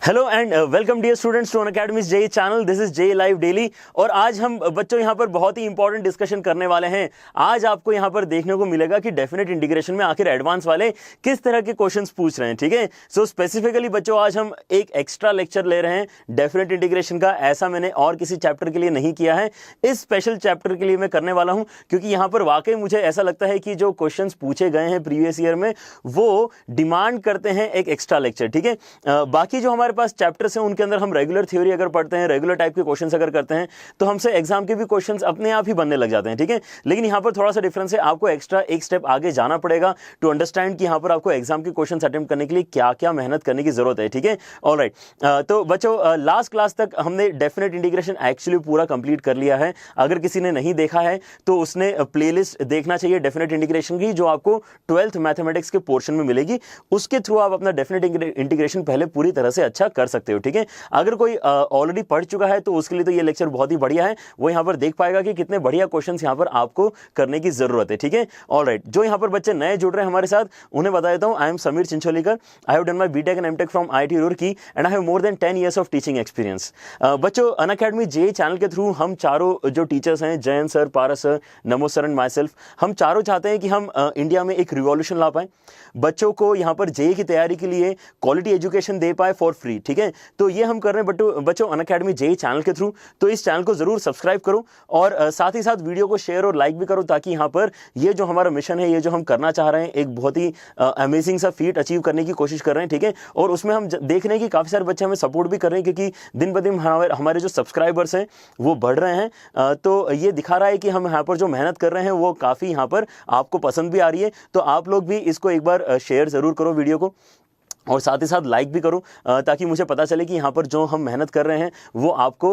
Hello and welcome dear students to Unacademy's JEE channel. This is JEE live daily और आज हम बच्चों यहाँ पर बहुत ही इंपॉर्टेंट डिस्कशन करने वाले हैं। आज आपको यहाँ पर देखने को मिलेगा कि डेफिनेट इंटीग्रेशन में आखिर एडवांस वाले किस तरह के क्वेश्चंस पूछ रहे हैं। ठीक है, सो स्पेसिफिकली बच्चों आज हम एक एक्स्ट्रा लेक्चर ले रहे हैं डेफिनेट इंटीग्रेशन का। ऐसा मैंने और किसी चैप्टर के लिए नहीं किया है, इस स्पेशल चैप्टर के लिए मैं करने वाला हूं क्योंकि यहाँ पर वाकई मुझे ऐसा लगता है कि जो क्वेश्चंस पूछे गए हैं प्रीवियस ईयर में वो डिमांड करते हैं एक एक्स्ट्रा लेक्चर। ठीक है, बाकी जो हमारे पास चैप्टर्स हैं उनके अंदर हम रेगुलर थ्योरी अगर पढ़ते हैं, रेगुलर टाइप के क्वेश्चंस अगर करते हैं तो हमसे एग्जाम के भी क्वेश्चंस अपने आप ही बनने लग जाते हैं। ठीक है, लेकिन यहाँ पर थोड़ा सा डिफरेंस है, आपको एक्स्ट्रा एक स्टेप आगे जाना पड़ेगा टू अंडरस्टैंड कि यहाँ पर आपको एग्जाम के क्वेश्चंस अटेम्प्ट करने के लिए क्या क्या मेहनत करने की जरूरत है। ठीक है, ऑलराइट। तो बच्चों लास्ट क्लास तक हमने डेफिनेट इंटीग्रेशन एक्चुअली पूरा कंप्लीट कर लिया है। अगर किसी ने नहीं देखा है तो उसने प्लेलिस्ट देखना चाहिए डेफिनेट इंटीग्रेशन की, जो आपको 12th मैथमेटिक्स के पोर्शन में मिलेगी। उसके थ्रू आप अपना डेफिनेट इंटीग्रेशन पहले पूरी तरह से अच्छा कर सकते हो। ठीक है, अगर कोई ऑलरेडी पढ़ चुका है तो उसके लिए तो ये लेक्चर बहुत ही बढ़िया है, वो यहाँ पर देख पाएगा कि कितने बढ़िया क्वेश्चंस यहाँ पर आपको करने की जरूरत है। ठीक है, ऑलराइट। जो यहाँ पर बच्चे नए जुड़ रहे हैं हमारे साथ उन्हें बता देता हूँ, I am Sameer Chincholikar. I have done my BTech and MTech from IIT Roorkee and I have more than 10 years of teaching experience. बच्चों अनअकैडमी जेई चैनल के थ्रू हम चारों जो टीचर्स हैं, Jayant sir, Paras sir, Namo sir and myself, हम चारों चाहते हैं कि हम इंडिया में एक रिवॉल्यूशन ला पाए, बच्चों को यहाँ पर जेई की तैयारी के लिए क्वालिटी एजुकेशन दे पाए फॉर फ्री। ठीक है, तो ये हम कर रहे हैं बच्चों अनअकैडमी जेई चैनल के थ्रू। तो इस चैनल को जरूर सब्सक्राइब करो और साथ ही साथ वीडियो को शेयर और लाइक भी करो, ताकि यहाँ पर ये जो हमारा मिशन है, ये जो हम करना चाह रहे हैं, एक बहुत ही अमेजिंग सा फीट अचीव करने की कोशिश कर रहे हैं। ठीक है, और उसमें हम देख रहे हैं कि काफी सारे बच्चे हमें सपोर्ट भी कर रहे हैं, क्योंकि दिन ब दिन हमारे जो सब्सक्राइबर्स हैं वो बढ़ रहे हैं। तो ये दिखा रहा है कि हम यहाँ पर जो मेहनत कर रहे हैं वो काफी यहाँ पर आपको पसंद भी आ रही है। तो आप लोग भी इसको एक बार शेयर जरूर करो वीडियो को, और साथ ही साथ लाइक भी करो, ताकि मुझे पता चले कि यहाँ पर जो हम मेहनत कर रहे हैं वो आपको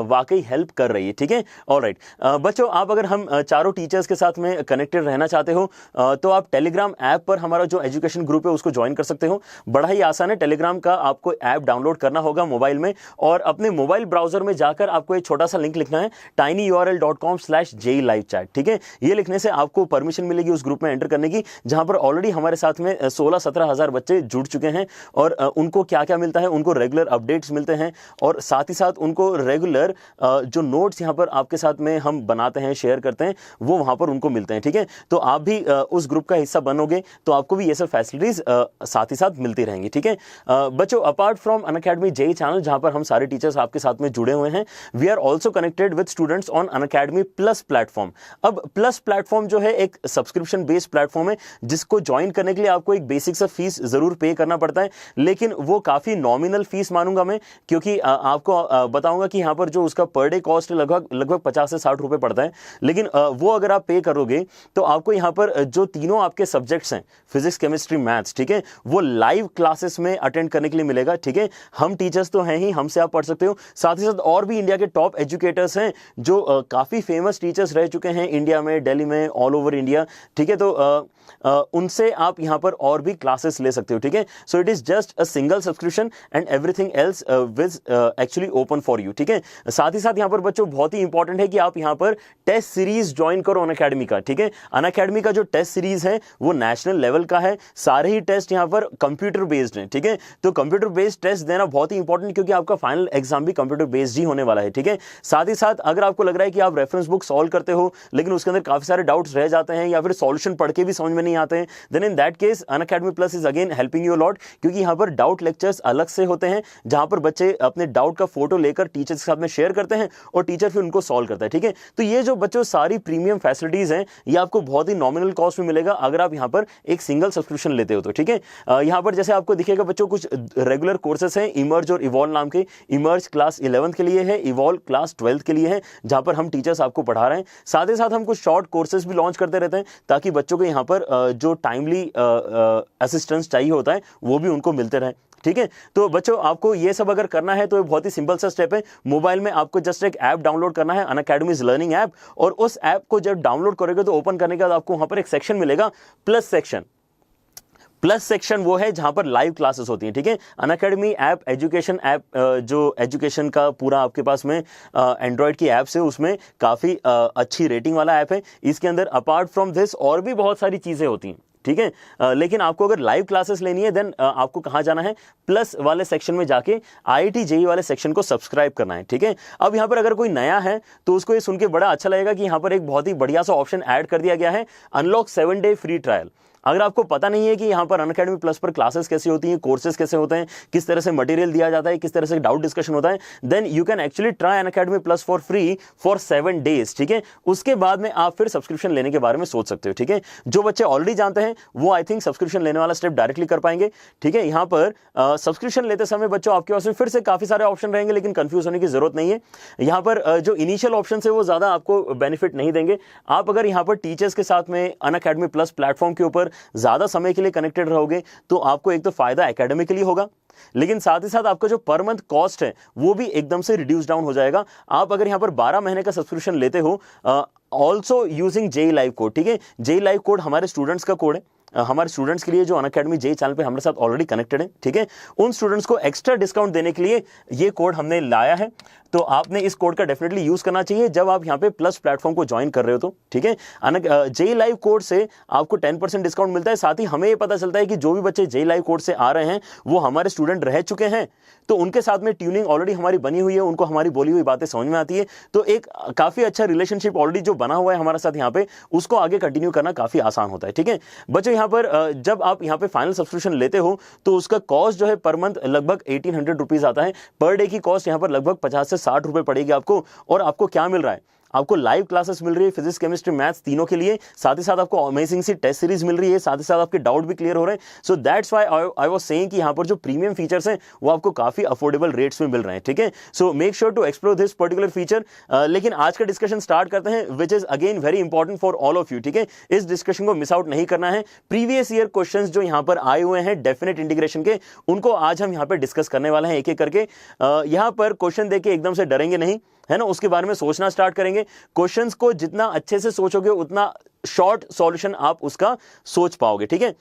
वाकई हेल्प कर रही है। ठीक है, ऑलराइट। बच्चों आप अगर हम चारों टीचर्स के साथ में कनेक्टेड रहना चाहते हो तो आप टेलीग्राम ऐप पर हमारा जो एजुकेशन ग्रुप है उसको ज्वाइन कर सकते हो। बड़ा ही आसान है, टेलीग्राम का आपको ऐप डाउनलोड करना होगा मोबाइल में, और अपने मोबाइल ब्राउजर में जाकर आपको एक छोटा सा लिंक लिखना है tinyurl.com/jeilivechat। ठीक है, ये लिखने से आपको परमिशन मिलेगी उस ग्रुप में एंटर करने की, जहां पर ऑलरेडी हमारे साथ में 16-17 हज़ार बच्चे जुड़ चुके हैं। और उनको क्या क्या मिलता है, उनको रेगुलर अपडेट्स मिलते हैं, और साथ ही साथ उनको रेगुलर जो नोट्स यहां पर आपके साथ में हम बनाते हैं, शेयर करते हैं, वो वहां पर उनको मिलते हैं। ठीक है, तो आप भी उस ग्रुप का हिस्सा बनोगे तो आपको भी ये सब फैसिलिटीज साथ ही साथ मिलती रहेंगी। ठीक है बच्चों, apart from Unacademy JEE channel जहां पर हम सारे टीचर्स आपके साथ में जुड़े हुए हैं, we are also connected with students on Unacademy plus platform. अब प्लस प्लेटफॉर्म जो है एक सब्सक्रिप्शन बेस्ड प्लेटफॉर्म है, जिसको ज्वाइन करने के लिए आपको एक बेसिक सा फीस जरूर पे करना पड़ता है, लेकिन वो काफी नॉमिनल फीस मानूंगा मैं, क्योंकि आपको बताऊंगा कि यहां पर जो उसका पर डे कॉस्ट लगभग 50 से 60 रुपए पड़ता है। लेकिन वो अगर आप पे करोगे तो आपको यहां पर जो तीनों आपके सब्जेक्ट्स हैं, फिजिक्स, केमिस्ट्री, मैथ्स, ठीक है, वो लाइव क्लासेस में अटेंड करने के लिए मिलेगा। ठीक है, हम टीचर्स तो हैं ही, हमसे आप पढ़ सकते हो, साथ ही साथ और भी इंडिया के टॉप एजुकेटर्स हैं जो काफी फेमस टीचर्स रह चुके हैं इंडिया में, दिल्ली में, ऑल ओवर इंडिया। ठीक है, तो उनसे आप यहां पर और भी क्लासेस ले सकते हो। ठीक है, so it is just a single subscription and everything else which actually open for you. ठीक है, साथ ही साथ यहां पर बच्चों बहुत ही इंपॉर्टेंट है कि आप यहां पर टेस्ट सीरीज ज्वाइन करो अनअकैडमी का। ठीक है, अनअकैडमी का जो टेस्ट सीरीज है वो नेशनल लेवल का है, सारे ही टेस्ट यहां पर कंप्यूटर बेस्ड हैं। ठीक है, तो कंप्यूटर बेस्ड टेस्ट देना बहुत ही इंपॉर्टेंट, क्योंकि आपका फाइनल एग्जाम भी कंप्यूटर बेस्ड ही होने वाला है। ठीक है, साथ ही साथ अगर आपको लग रहा है कि आप रेफरेंस बुक सॉल्व करते हो लेकिन उसके अंदर काफी सारे डाउट्स रह जाते हैं, या फिर सॉल्यूशन पढ़ के भी समझ में नहीं आते हैं, then in that case Unacademy plus is again helping you lot, क्योंकि यहां पर डाउट लेक्चर्स अलग से होते हैं, जहां पर बच्चे अपने डाउट का फोटो लेकर टीचर्स के साथ में शेयर करते हैं और टीचर फिर उनको सॉल्व करता है। ठीक है, तो ये जो बच्चों सारी प्रीमियम फैसिलिटीज हैं ये आपको बहुत ही नॉमिनल कॉस्ट में मिलेगा अगर आप यहां पर एक सिंगल सब्सक्रिप्शन लेते हो तो। ठीक है, यहां पर जैसे आपको दिखेगा बच्चों कुछ रेगुलर कोर्सेस हैं, इमर्ज और इवॉल्व नाम के। इमर्ज क्लास 11th के लिए है, इवॉल्व क्लास 12th के लिए है, जहां पर हम टीचर्स आपको पढ़ा रहे हैं। साथ ही साथ हम कुछ शॉर्ट कोर्सेज भी लॉन्च करते रहते हैं, ताकि बच्चों को यहां पर जो टाइमली असिस्टेंस चाहिए होता है वो भी उनको मिलते रहे। ठीक है, तो बच्चों आपको ये सब अगर करना है तो ये बहुत ही सिंपल सा स्टेप है। मोबाइल में आपको जस्ट एक ऐप डाउनलोड करना है, अनअकैडमीज लर्निंग ऐप, और उस ऐप को जब डाउनलोड करोगे तो ओपन करने के बाद आपको वहां पर एक सेक्शन मिलेगा, प्लस सेक्शन। प्लस सेक्शन वो है जहां पर लाइव क्लासेस होती हैं। ठीक है, अनअकैडमी ऐप एजुकेशन ऐप, जो एजुकेशन का पूरा आपके पास में एंड्रॉयड की ऐप्स है, उसमें काफी अच्छी रेटिंग वाला ऐप है। इसके अंदर अपार्ट फ्रॉम दिस और भी बहुत सारी चीजें होती हैं। ठीक है। लेकिन आपको अगर लाइव क्लासेस लेनी है देन आपको कहाँ जाना है, प्लस वाले सेक्शन में जाके IIT JEE वाले सेक्शन को सब्सक्राइब करना है, ठीक है। अब यहाँ पर अगर कोई नया है तो उसको ये सुन के बड़ा अच्छा लगेगा कि यहाँ पर एक बहुत ही बढ़िया सा ऑप्शन ऐड कर दिया गया है, अनलॉक 7 डे फ्री ट्रायल। अगर आपको पता नहीं है कि यहाँ पर अनअकैडमी प्लस पर क्लासेस कैसे होती हैं, कोर्सेज कैसे होते हैं, किस तरह से मटेरियल दिया जाता है, किस तरह से डाउट डिस्कशन होता है, then you can actually try Unacademy plus for free for 7 days, ठीक है। उसके बाद में आप फिर सब्सक्रिप्शन लेने के बारे में सोच सकते हो, ठीक है। जो बच्चे ऑलरेडी जानते हैं वो आई थिंक सब्सक्रिप्शन लेने वाला स्टेप डायरेक्टली कर पाएंगे, ठीक है। यहाँ पर सब्सक्रिप्शन लेते समय बच्चों आपके पास में फिर से काफी सारे ऑप्शन रहेंगे, लेकिन कंफ्यूज होने की जरूरत नहीं है। यहाँ पर जो इनिशियल ऑप्शन है वो ज्यादा आपको बेनिफिट नहीं देंगे। आप अगर यहाँ पर टीचर्स के साथ में अनअकैडमी प्लस प्लेटफॉर्म के ऊपर ज्यादा समय के लिए कनेक्टेड रहोगे तो आपको एक तो फायदा एकेडमिकली होगा, लेकिन साथ ही साथ आपका जो पर मंथ कॉस्ट है वो भी एकदम से रिड्यूस डाउन हो जाएगा। आप अगर यहां पर 12 महीने का सब्सक्रिप्शन लेते हो also using JEE live code, ठीक है। JEE लाइव कोड हमारे स्टूडेंट्स का कोड है, हमारे स्टूडेंट्स के लिए जो अनअकैडमी JEE चैनल पे हमारे साथ ऑलरेडी कनेक्टेड है, ठीक है। उन स्टूडेंट्स को एक्स्ट्रा डिस्काउंट देने के लिए ये कोड हमने लाया है, तो आपने इस कोड का डेफिनेटली यूज करना चाहिए जब आप यहाँ पे प्लस प्लेटफॉर्म को ज्वाइन कर रहे हो तो, ठीक है। JEE लाइव कोड से आपको 10% डिस्काउंट मिलता है। साथ ही हमें ये पता चलता है कि जो भी बच्चे JEE लाइव कोड से आ रहे हैं वो हमारे स्टूडेंट रह चुके हैं, तो उनके साथ में ट्यूनिंग ऑलरेडी हमारी बनी हुई है, उनको हमारी बोली हुई बातें समझ में आती है, तो एक काफी अच्छा रिलेशनशिप ऑलरेडी जो बना हुआ है हमारे साथ यहाँ पे, उसको आगे कंटिन्यू करना काफी आसान होता है, ठीक है। बच्चों यहाँ पर जब आप यहाँ पे फाइनल सब्सक्रिप्शन लेते हो तो उसका कॉस्ट जो है पर मंथ लगभग 1800 रुपीज आता है। पर डे की कॉस्ट यहाँ पर लगभग 50 से 60 रुपए पड़ेगी आपको। और आपको क्या मिल रहा है, आपको लाइव क्लासेस मिल रही है फिजिक्स केमिस्ट्री मैथ्स तीनों के लिए, साथ ही साथ आपको अमेजिंग सी टेस्ट सीरीज मिल रही है, साथ ही साथ आपके डाउट भी क्लियर हो रहे हैं। So that's why I was saying कि यहाँ पर जो प्रीमियम फीचर्स हैं वो आपको काफी अफोर्डेबल रेट्स में मिल रहे हैं, ठीक है। So make sure to explore this particular feature. लेकिन आज का डिस्कशन स्टार्ट करते हैं which is again very important for all of you, ठीक है। इस डिस्कशन को मिस आउट नहीं करना है। प्रीवियस ईयर क्वेश्चंस जो यहाँ पर आए हुए हैं डेफिनेट इंटीग्रेशन के, उनको आज हम यहाँ पे डिस्कस करने वाले हैं एक एक करके। यहाँ पर क्वेश्चन देके एकदम से डरेंगे नहीं, है ना, उसके बारे में सोचना स्टार्ट करेंगे। क्वेश्चंस को जितना अच्छे से सोचोगे उतना शॉर्ट सॉल्यूशन आप उसका सोच पाओगे, ठीक है।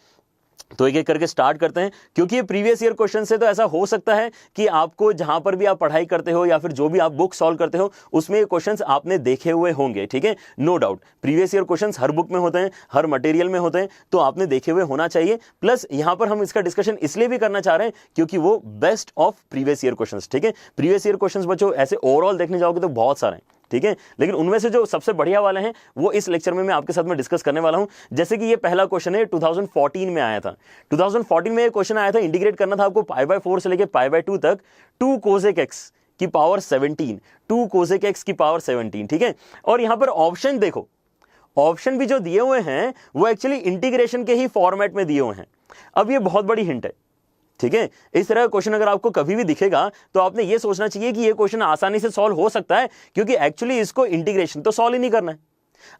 तो एक एक करके स्टार्ट करते हैं, क्योंकि ये प्रीवियस ईयर क्वेश्चन से तो ऐसा हो सकता है कि आपको जहां पर भी आप पढ़ाई करते हो या फिर जो भी आप बुक सॉल्व करते हो उसमें ये क्वेश्चंस आपने देखे हुए होंगे, ठीक है। No doubt previous year questions हर बुक में होते हैं, हर मटेरियल में होते हैं, तो आपने देखे हुए होना चाहिए। प्लस यहां पर हम इसका डिस्कशन इसलिए भी करना चाह रहे हैं क्योंकि वो best of previous year question, ठीक है। प्रीवियस ईयर क्वेश्चन बच्चों ऐसे ओवरऑल देखने जाओगे तो बहुत सारे हैं, ठीक है, लेकिन उनमें से जो सबसे बढ़िया वाले हैं वो इस लेक्चर में मैं आपके साथ में डिस्कस करने वाला हूं। जैसे कि ये पहला क्वेश्चन है 2014 में आया था। 2014 में ये क्वेश्चन आया था, इंटीग्रेट करना था आपको π/4 से लेके π/2 तक 2 cosec x की पावर 17, 2 cosec x की पावर 17, ठीक है। और यहां पर ऑप्शन देखो, ऑप्शन भी जो दिए हुए हैं वो एक्चुअली इंटीग्रेशन के ही फॉर्मेट में दिए हुए हैं। अब ये बहुत बड़ी हिंट है, ठीक है। इस तरह का क्वेश्चन अगर आपको कभी भी दिखेगा तो आपने ये सोचना चाहिए कि ये क्वेश्चन आसानी से सॉल्व हो सकता है, क्योंकि एक्चुअली इसको इंटीग्रेशन तो सॉल्व ही नहीं करना है,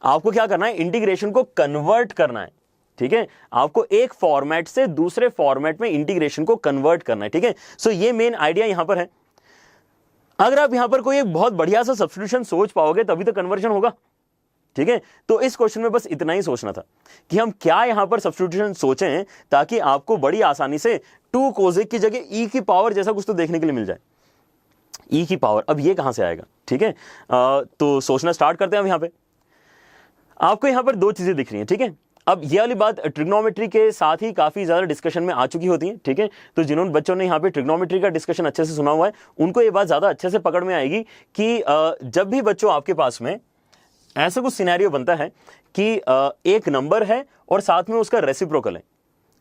आपको क्या करना है, इंटीग्रेशन को कन्वर्ट करना है, ठीक है। आपको एक फॉर्मेट से दूसरे फॉर्मेट में इंटीग्रेशन को कन्वर्ट करना है, ठीक है। सो ये मेन आइडिया यहां पर है। अगर आप यहां पर कोई एक बहुत बढ़िया सा सब्स्टिट्यूशन सोच पाओगे तभी तो कन्वर्जन होगा, ठीक है। तो इस क्वेश्चन में बस इतना ही सोचना था कि हम क्या यहां पर सब्स्टिट्यूशन सोचें ताकि आपको बड़ी आसानी से 2 cosec की जगह e की पावर जैसा कुछ तो देखने के लिए मिल जाए। e की पावर, अब ये कहां से आएगा, ठीक है। तो सोचना स्टार्ट करते हैं। अब यहां पे आपको यहां पर 2 चीजें दिख रही हैं, ठीक है। अब ये वाली बात ट्रिग्नोमेट्री के साथ ही काफी ज्यादा डिस्कशन में आ चुकी होती है, ठीक है। तो जिन्होंने बच्चों ने यहाँ पे ट्रिग्नोमेट्री का डिस्कशन अच्छे से सुना हुआ है उनको ये बात ज्यादा अच्छे से पकड़ में आएगी कि जब भी बच्चों आपके पास में ऐसा कुछ सिनेरियो बनता है कि एक नंबर है और साथ में उसका रेसिप्रोकल है,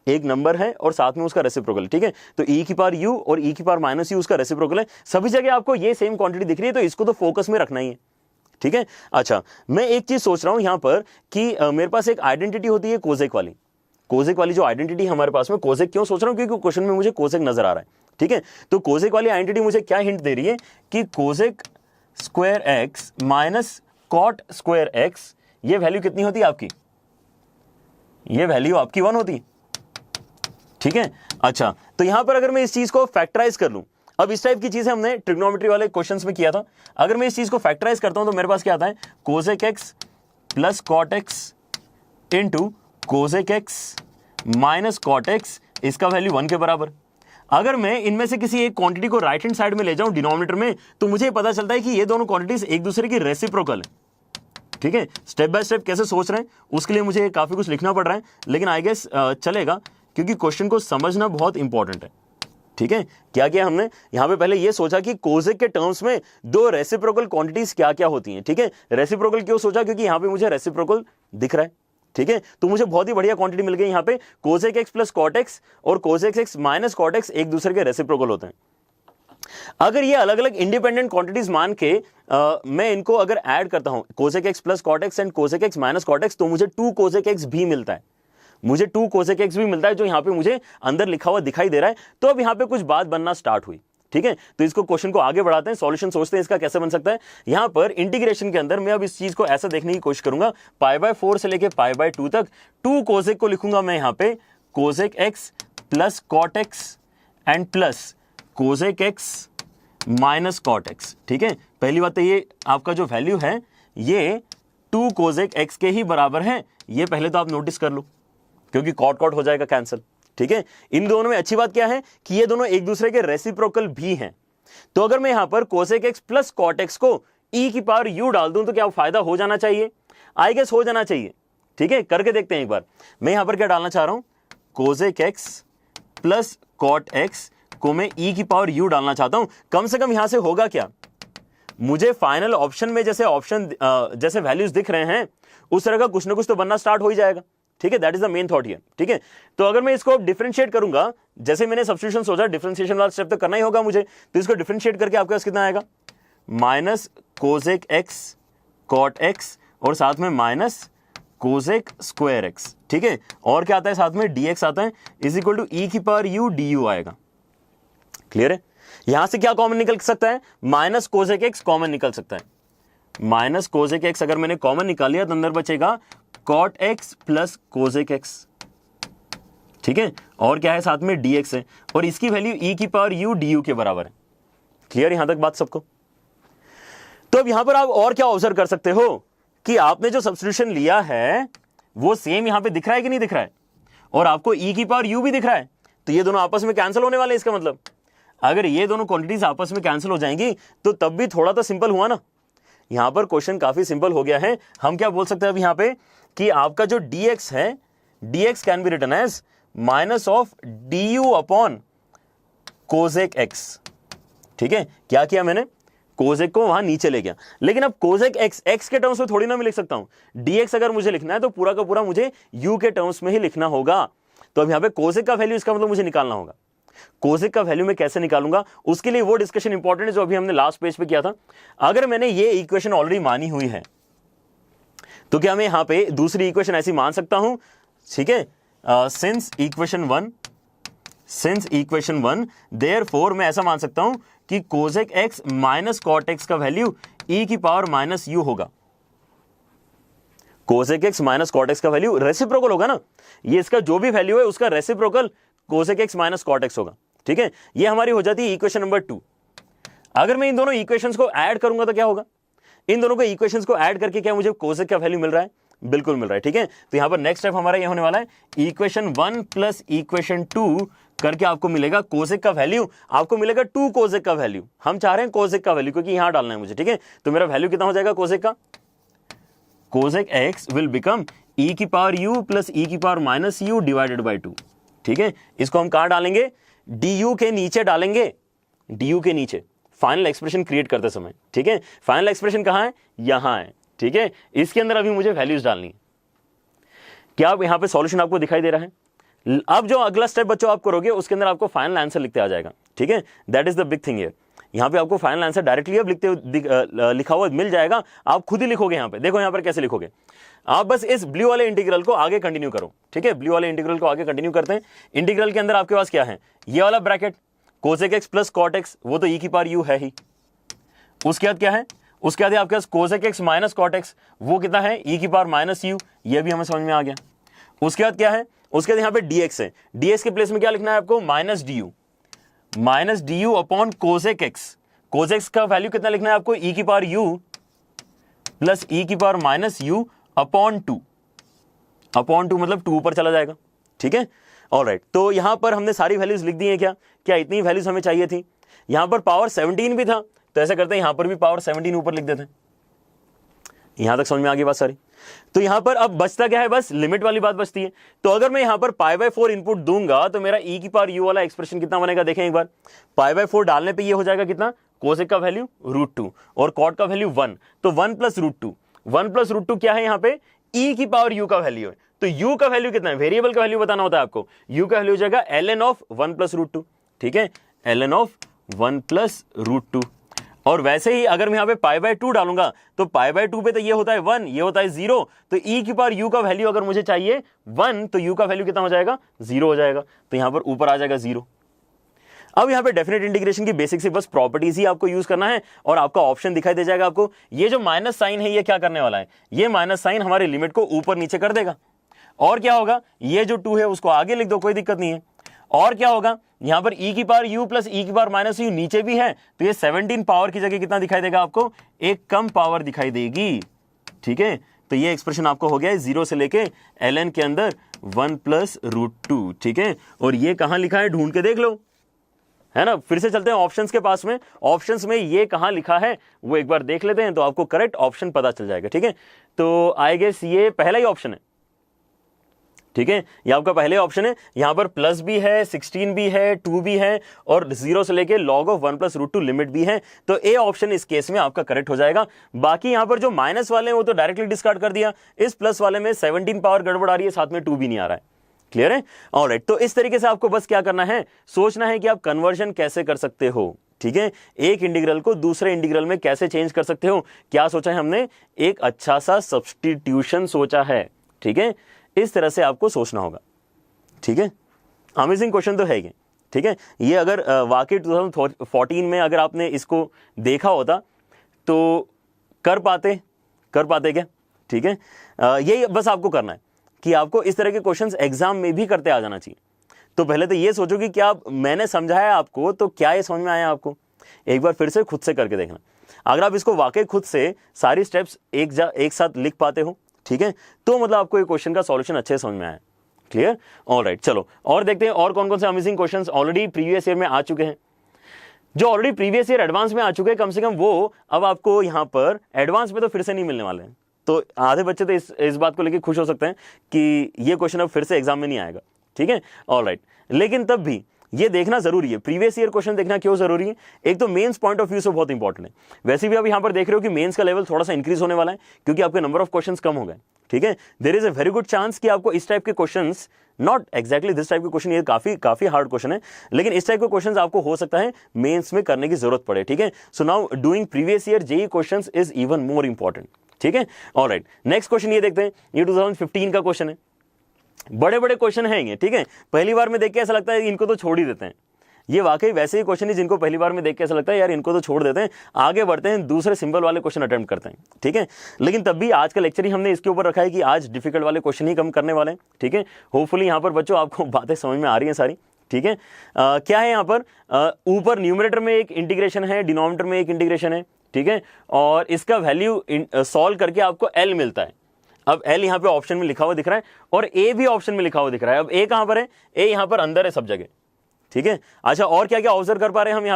एक नंबर है और साथ में उसका रेसिप्रोकल, ठीक है। तो e की पावर u और e की पावर -u उसका रेसिप्रोकल है। सभी जगह आपको ये सेम क्वांटिटी दिख रही है, तो इसको तो फोकस में रखना ही है, ठीक है। अच्छा, मैं एक चीज सोच रहा हूं यहां पर कि मेरे पास एक आइडेंटिटी होती है कोसेक वाली, कोसेक वाली जो आइडेंटिटी हमारे पास में, कोसेक क्यों सोच रहा हूं, क्योंकि क्वेश्चन में मुझे कोसेक नजर आ रहा है, ठीक है। तो कोसेक वाली आइडेंटिटी मुझे क्या हिंट दे रही है कि cosec square x minus cot square x, ये वैल्यू कितनी होती है आपकी, ये वैल्यू आपकी 1 होती है, ठीक है। अच्छा, तो यहां पर अगर मैं इस चीज को फैक्टराइज कर लूं, अब इस टाइप की चीजें हमने ट्रिग्नोमेट्री वाले क्वेश्चंस में किया था, अगर मैं इस चीज को फैक्टराइज करता हूं तो मेरे पास क्या आता है, cosec x plus cot x into cosec x minus cot x, इसका वैल्यू 1 के बराबर। अगर मैं इनमें से किसी एक क्वांटिटी को राइट हैंड साइड में ले जाऊं डिनोमिनेटर में, तो मुझे पता चलता है कि ये दोनों क्वांटिटीज एक दूसरे की रेसिप्रोकल है, ठीक है, स्टेप बाय स्टेप कैसे सोच रहे हैं उसके लिए मुझे काफी कुछ लिखना पड़ रहा है, लेकिन आई गेस चलेगा क्योंकि क्वेश्चन को समझना बहुत इंपॉर्टेंट है। ठीक है, क्या किया हमने यहां पे, पहले ये सोचा कि कोजेक के टर्म्स में दो रेसिप्रोकल क्वांटिटीज क्या क्या होती हैं। ठीक है, रेसिप्रोकल क्यों सोचा, क्योंकि यहां पे मुझे रेसिप्रोकल दिख रहा है। ठीक है, तो मुझे बहुत ही बढ़िया क्वांटिटी मिल गई यहां पे, cosec x plus cot x और cosec x minus cot x एक दूसरे के रेसिप्रोकल होते हैं। अगर ये अलग अलग इंडिपेंडेंट क्वांटिटीज मान के मैं इनको अगर ऐड करता हूं, cosec x plus cot x and cosec x minus cot x, तो मुझे 2 कोजेक एक्स भी मिलता है, मुझे 2 कोसेक एक्स भी मिलता है, जो यहां पे मुझे अंदर लिखा हुआ दिखाई दे रहा है। तो अब यहां पे कुछ बात बनना स्टार्ट हुई। ठीक है, तो इसको क्वेश्चन को आगे बढ़ाते हैं, सॉल्यूशन सोचते हैं इसका कैसे बन सकता है। यहां पर इंटीग्रेशन के अंदर मैं अब इस चीज को ऐसा देखने की कोशिश करूंगा, π/4 से लेके π/2 तक 2 कोसेक को लिखूंगा मैं यहां पे cosec x plus cot x and plus cosec x minus cot x. ठीक है, पहली बात तो ये आपका जो वैल्यू है ये 2 कोसेक एक्स के ही बराबर है, ये पहले तो आप नोटिस कर लो, क्योंकि कॉट कॉट हो जाएगा कैंसिल। ठीक है, इन दोनों में अच्छी बात क्या है कि ये दोनों एक दूसरे के रेसिप्रोकल भी हैं। तो अगर मैं यहां पर cosec x plus cot x को e की पावर u डाल दूं तो क्या फायदा हो जाना चाहिए, आई गेस हो जाना चाहिए। ठीक है, करके देखते हैं एक बार। मैं यहां पर क्या डालना चाह रहा हूं, cosec x plus cot x को मैं e की पावर u डालना चाहता हूं। कम से कम यहां से होगा क्या, मुझे फाइनल ऑप्शन में जैसे वैल्यूज दिख रहे हैं उस तरह का कुछ ना कुछ तो बनना स्टार्ट हो ही जाएगा। ठीक है, that is the main thought here. ठीक है, तो अगर मैं इसको डिफरेंशिएट करूंगा, जैसे मैंने सब्स्टिट्यूशन सोचा, डिफरेंशिएशन वाला स्टेप तो करना ही होगा मुझे, तो इसको डिफरेंशिएट करके आपके पास कितना आएगा, minus cosec x cot x और साथ में माइनस कोसेक स्क्वायर एक्स। ठीक है, और क्या आता है साथ में, dx आता है, इज इक्वल टू e की पावर u du आएगा। क्लियर है, यहां से क्या कॉमन निकल सकता है, माइनस कोसेक एक्स कॉमन निकल सकता है, माइनस कोसेक एक्स अगर मैंने कॉमन निकाल लिया तो अंदर बचेगा cot x plus cosec x. ठीक है, और क्या है साथ में dx है, और इसकी वैल्यू e की पावर u du के बराबर है। क्लियर यहां तक बात सबको। तो अब यहां पर आप और क्या ऑब्जर्व कर सकते हो कि आपने जो सब्स्टिट्यूशन लिया है वो सेम यहां पे दिख रहा है कि नहीं दिख रहा है, और आपको e की पावर u भी दिख रहा है, तो ये दोनों आपस में कैंसिल होने वाले हैं। इसका मतलब अगर ये दोनों क्वांटिटीज आपस में कैंसिल हो जाएंगी तो तब भी थोड़ा तो सिंपल हुआ ना। यहां पर क्वेश्चन काफी सिंपल हो गया है। हम क्या बोल सकते हैं अब यहां पे कि आपका जो dx है, dx can be written as minus of du upon cosec x. ठीक है, क्या किया मैंने, कोसेक को वहां नीचे ले गया, लेकिन अब कोसेक एक्स एक्स के टर्म्स में थोड़ी ना मैं लिख सकता हूं, dx अगर मुझे लिखना है तो पूरा का पूरा मुझे u के टर्म्स में ही लिखना होगा। तो अब यहां पे कोसेक का वैल्यू, इसका मतलब मुझे निकालना होगा। कोसेक का वैल्यू मैं कैसे निकालूंगा, उसके लिए वो डिस्कशन इंपॉर्टेंट है जो अभी हमने लास्ट पेज पे किया था। अगर मैंने ये इक्वेशन ऑलरेडी मानी हुई है तो क्या मैं यहां पे दूसरी इक्वेशन ऐसी मान सकता हूं। ठीक है, सिंस इक्वेशन 1 देयरफॉर मैं ऐसा मान सकता हूं कि cosec x minus cot x का वैल्यू e की पावर माइनस u होगा। Cosec x minus cot x का वैल्यू रेसिप्रोकल होगा ना, ये इसका जो भी वैल्यू है उसका reciprocal cosec x minus cot x होगा। ठीक है, ये हमारी हो जाती है इक्वेशन नंबर 2। अगर मैं इन दोनों इक्वेशंस को ऐड करूंगा तो क्या होगा, इन दोनों को इक्वेशंस को ऐड करके क्या मुझे कोसेक का वैल्यू मिल रहा है, बिल्कुल मिल रहा है। ठीक है, तो यहां पर नेक्स्ट स्टेप हमारा ये होने वाला है, इक्वेशन 1 प्लस इक्वेशन 2 करके आपको मिलेगा कोसेक का वैल्यू, आपको मिलेगा 2 कोसेक का वैल्यू। हम चाह रहे हैं कोसेक का वैल्यू क्योंकि यहां डालना है मुझे। ठीक है, तो मेरा वैल्यू कितना हो जाएगा कोसेक का, cosec x will become e की पावर u प्लस e की power minus u divided by 2। ठीक है, इसको हम कहां डालेंगे, du के नीचे डालेंगे, du के नीचे फाइनल एक्सप्रेशन क्रिएट करते समय। ठीक है, फाइनल एक्सप्रेशन कहां है, यहां है। ठीक है, इसके अंदर अभी मुझे वैल्यूज डालनी है। क्या आप यहां पे सॉल्यूशन आपको दिखाई दे रहा है। अब जो अगला स्टेप बच्चों आप करोगे उसके अंदर आपको फाइनल आंसर लिखते आ जाएगा। ठीक है, that is the big thing here. यहां पे आपको फाइनल आंसर डायरेक्टली अब लिखा हुआ मिल जाएगा, आप खुद ही लिखोगे। यहां पे देखो, यहां पर कैसे लिखोगे, आप बस इस ब्लू वाले इंटीग्रल को आगे कंटिन्यू करो। ठीक है, ब्लू वाले इंटीग्रल को आगे कंटिन्यू करते हैं। इंटीग्रल के अंदर आपके पास क्या है, ये वाला bracket cosec x plus cot x, वो तो e की पावर u है ही। उसके बाद क्या है, उसके बाद आपके पास cosec x minus cot x, वो कितना है, e की पावर माइनस u, ये भी हमें समझ में आ गया। उसके बाद क्या है, उसके बाद यहाँ पे dx है, dx के प्लेस में क्या लिखना है आपको, minus du upon cosec x. Cosec x का वैल्यू कितना लिखना है आपको, e की पावर u प्लस e की पावर माइनस u अपॉन 2 मतलब 2 ऊपर चला जाएगा। ठीक है, ऑलराइट। तो यहां पर हमने सारी वैल्यूज लिख दी हैं। क्या इतनी वैल्यूज हमें चाहिए थी। यहां पर पावर 17 भी था, तो ऐसा करते हैं यहां पर भी पावर 17 ऊपर लिख देते हैं। यहां तक समझ में आ गई बात सारी। तो यहां पर अब बचता क्या है, बस लिमिट वाली बात बचती है। तो अगर मैं यहां पर π/4 इनपुट दूंगा तो मेरा e की पावर u वाला एक्सप्रेशन कितना बनेगा, देखें एक बार। π/4 डालने पे ये हो जाएगा कितना, कोसेक का वैल्यू √2 और कॉट का वैल्यू 1, तो 1 + √2। 1 + √2 क्या है, यहां पे e की पावर u का वैल्यू है। तो u का वैल्यू कितना है, वेरिएबल का वैल्यू बताना होता है आपको। u का वैल्यू हो जाएगा ln ऑफ 1 + √2, ठीक है, ln ऑफ 1 + √2। और वैसे ही अगर मैं यहां पे π/2 डालूंगा तो π/2 पे तो ये होता है 1, ये होता है 0, तो e की पावर u का वैल्यू अगर मुझे चाहिए 1 तो u का वैल्यू कितना हो जाएगा, 0 हो जाएगा। तो यहां पर ऊपर आ जाएगा 0। अब यहां पे डेफिनेट इंटीग्रेशन की बेसिक से बस प्रॉपर्टीज ही आपको यूज करना है और आपका ऑप्शन दिखाई दे जाएगा आपको। ये जो माइनस साइन है ये क्या करने वाला है, ये माइनस साइन हमारी लिमिट को ऊपर नीचे कर देगा। और क्या होगा, ये जो 2 है उसको आगे लिख दो, कोई दिक्कत नहीं है। और क्या होगा, यहां पर e की पावर u प्लस e की पावर माइनस u नीचे भी है, तो ये 17 पावर की जगह कितना दिखाई देगा आपको, एक कम पावर दिखाई देगी, ठीक है। तो ये एक्सप्रेशन आपको हो गया है 0 से लेके ln के अंदर 1 + √2, ठीक है। और ये कहां लिखा है ढूंढ के देख लो, है ना। फिर से चलते हैं ऑप्शंस के पास में, ऑप्शंस में ये कहां लिखा है वो एक बार देख लेते हैं तो आपको करेक्ट ऑप्शन पता चल जाएगा, ठीक है। तो आई गेस ये पहला ही ऑप्शन है, ठीक है, ये आपका पहले ऑप्शन है। यहां पर प्लस भी है, 16 भी है, 2 भी है और 0 से लेके log ऑफ 1 + √2 लिमिट भी है। तो ए ऑप्शन इस केस में आपका करेक्ट हो जाएगा। बाकी यहां पर जो माइनस वाले हैं वो तो डायरेक्टली डिस्कार्ड कर दिया। इस प्लस वाले में 17 पावर गड़बड़ आ रही है, साथ में 2 भी नहीं आ रहा है। क्लियर है, ऑलराइट। तो इस तरीके से आपको बस क्या करना है, सोचना है कि आप कन्वर्जन कैसे कर सकते हो, ठीक है। एक इंटीग्रल को दूसरे इंटीग्रल में कैसे चेंज कर सकते हो। क्या सोचा है हमने, एक अच्छा सा सब्स्टिट्यूशन सोचा है, ठीक है। इस तरह से आपको सोचना होगा, ठीक है। अमेजिंग क्वेश्चन तो है ये, ठीक है। ये अगर वाकई 2014 में अगर आपने इसको देखा होता तो कर पाते क्या, ठीक है। यही बस आपको करना है कि आपको इस तरह के क्वेश्चंस एग्जाम में भी करते आ जाना चाहिए। तो पहले तो ये सोचो कि क्या मैंने समझाया आपको तो क्या ये समझ में आया आपको, एक बार फिर से खुद से करके देखना। अगर आप इसको वाकई खुद से सारी स्टेप्स एक साथ लिख पाते हो, ठीक है, तो मतलब आपको ये क्वेश्चन का सॉल्यूशन अच्छे समझ में आया। Clear, alright. चलो और देखते हैं और कौन कौन से amazing questions already previous year में आ चुके हैं। जो ऑलरेडी प्रीवियस ईयर एडवांस में आ चुके हैं कम से कम वो अब आपको यहां पर एडवांस में तो फिर से नहीं मिलने वाले हैं। तो आधे बच्चे तो इस बात को लेकर खुश हो सकते हैं कि ये क्वेश्चन अब फिर से एग्जाम में नहीं आएगा, ठीक है, ऑलराइट। लेकिन तब भी ये देखना जरूरी है, प्रीवियस ईयर क्वेश्चन देखना क्यों जरूरी है, एक तो मेंस पॉइंट ऑफ व्यू से बहुत इंपॉर्टेंट है। वैसे भी आप यहां पर देख रहे हो कि मेंस का लेवल थोड़ा सा इंक्रीज होने वाला है क्योंकि आपके नंबर ऑफ क्वेश्चंस कम हो गए, ठीक है। There is a very good chance कि आपको इस टाइप के questions, not exactly this type के क्वेश्चन, ये काफी हार्ड क्वेश्चन है, लेकिन इस टाइप के क्वेश्चंस आपको हो सकता है मेंस में करने की जरूरत पड़े, ठीक है। So now doing previous year JEE questions is even more important, ठीक है, ऑलराइट। नेक्स्ट क्वेश्चन ये देखते हैं, ये 2015 का क्वेश्चन है। बड़े बड़े क्वेश्चन है ये, ठीक है। पहली बार में देख के ऐसा लगता है इनको तो छोड़ ही देते हैं। ये वाकई वैसे ही क्वेश्चन है जिनको पहली बार में देख के ऐसा लगता है यार इनको तो छोड़ देते हैं, आगे बढ़ते हैं, दूसरे सिंबल वाले क्वेश्चन अटेम्प्ट करते हैं, ठीक है। लेकिन तब भी आज का लेक्चर ही हमने इसके ऊपर रखा है कि आज डिफिकल्ट वाले क्वेश्चन ही कम करने वाले हैं, ठीक है। होपफुली यहाँ पर बच्चों आपको बातें समझ में आ रही हैं सारी, ठीक है। क्या है यहाँ पर, ऊपर न्यूमरेटर में एक इंटीग्रेशन है, डिनोमिनेटर में एक इंटीग्रेशन है, ठीक है, और इसका वैल्यू सॉल्व करके आपको एल मिलता है। अब एल यहाँ पे ऑप्शन में लिखा हुआ दिख रहा है और ए भी ऑप्शन में लिखा हुआ दिख रहा है। अब ए कहां पर है, ए यहाँ पर अंदर है सब जगह, ठीक है। अच्छा, और क्या क्या ऑब्जर्व कर पा रहे हैं हम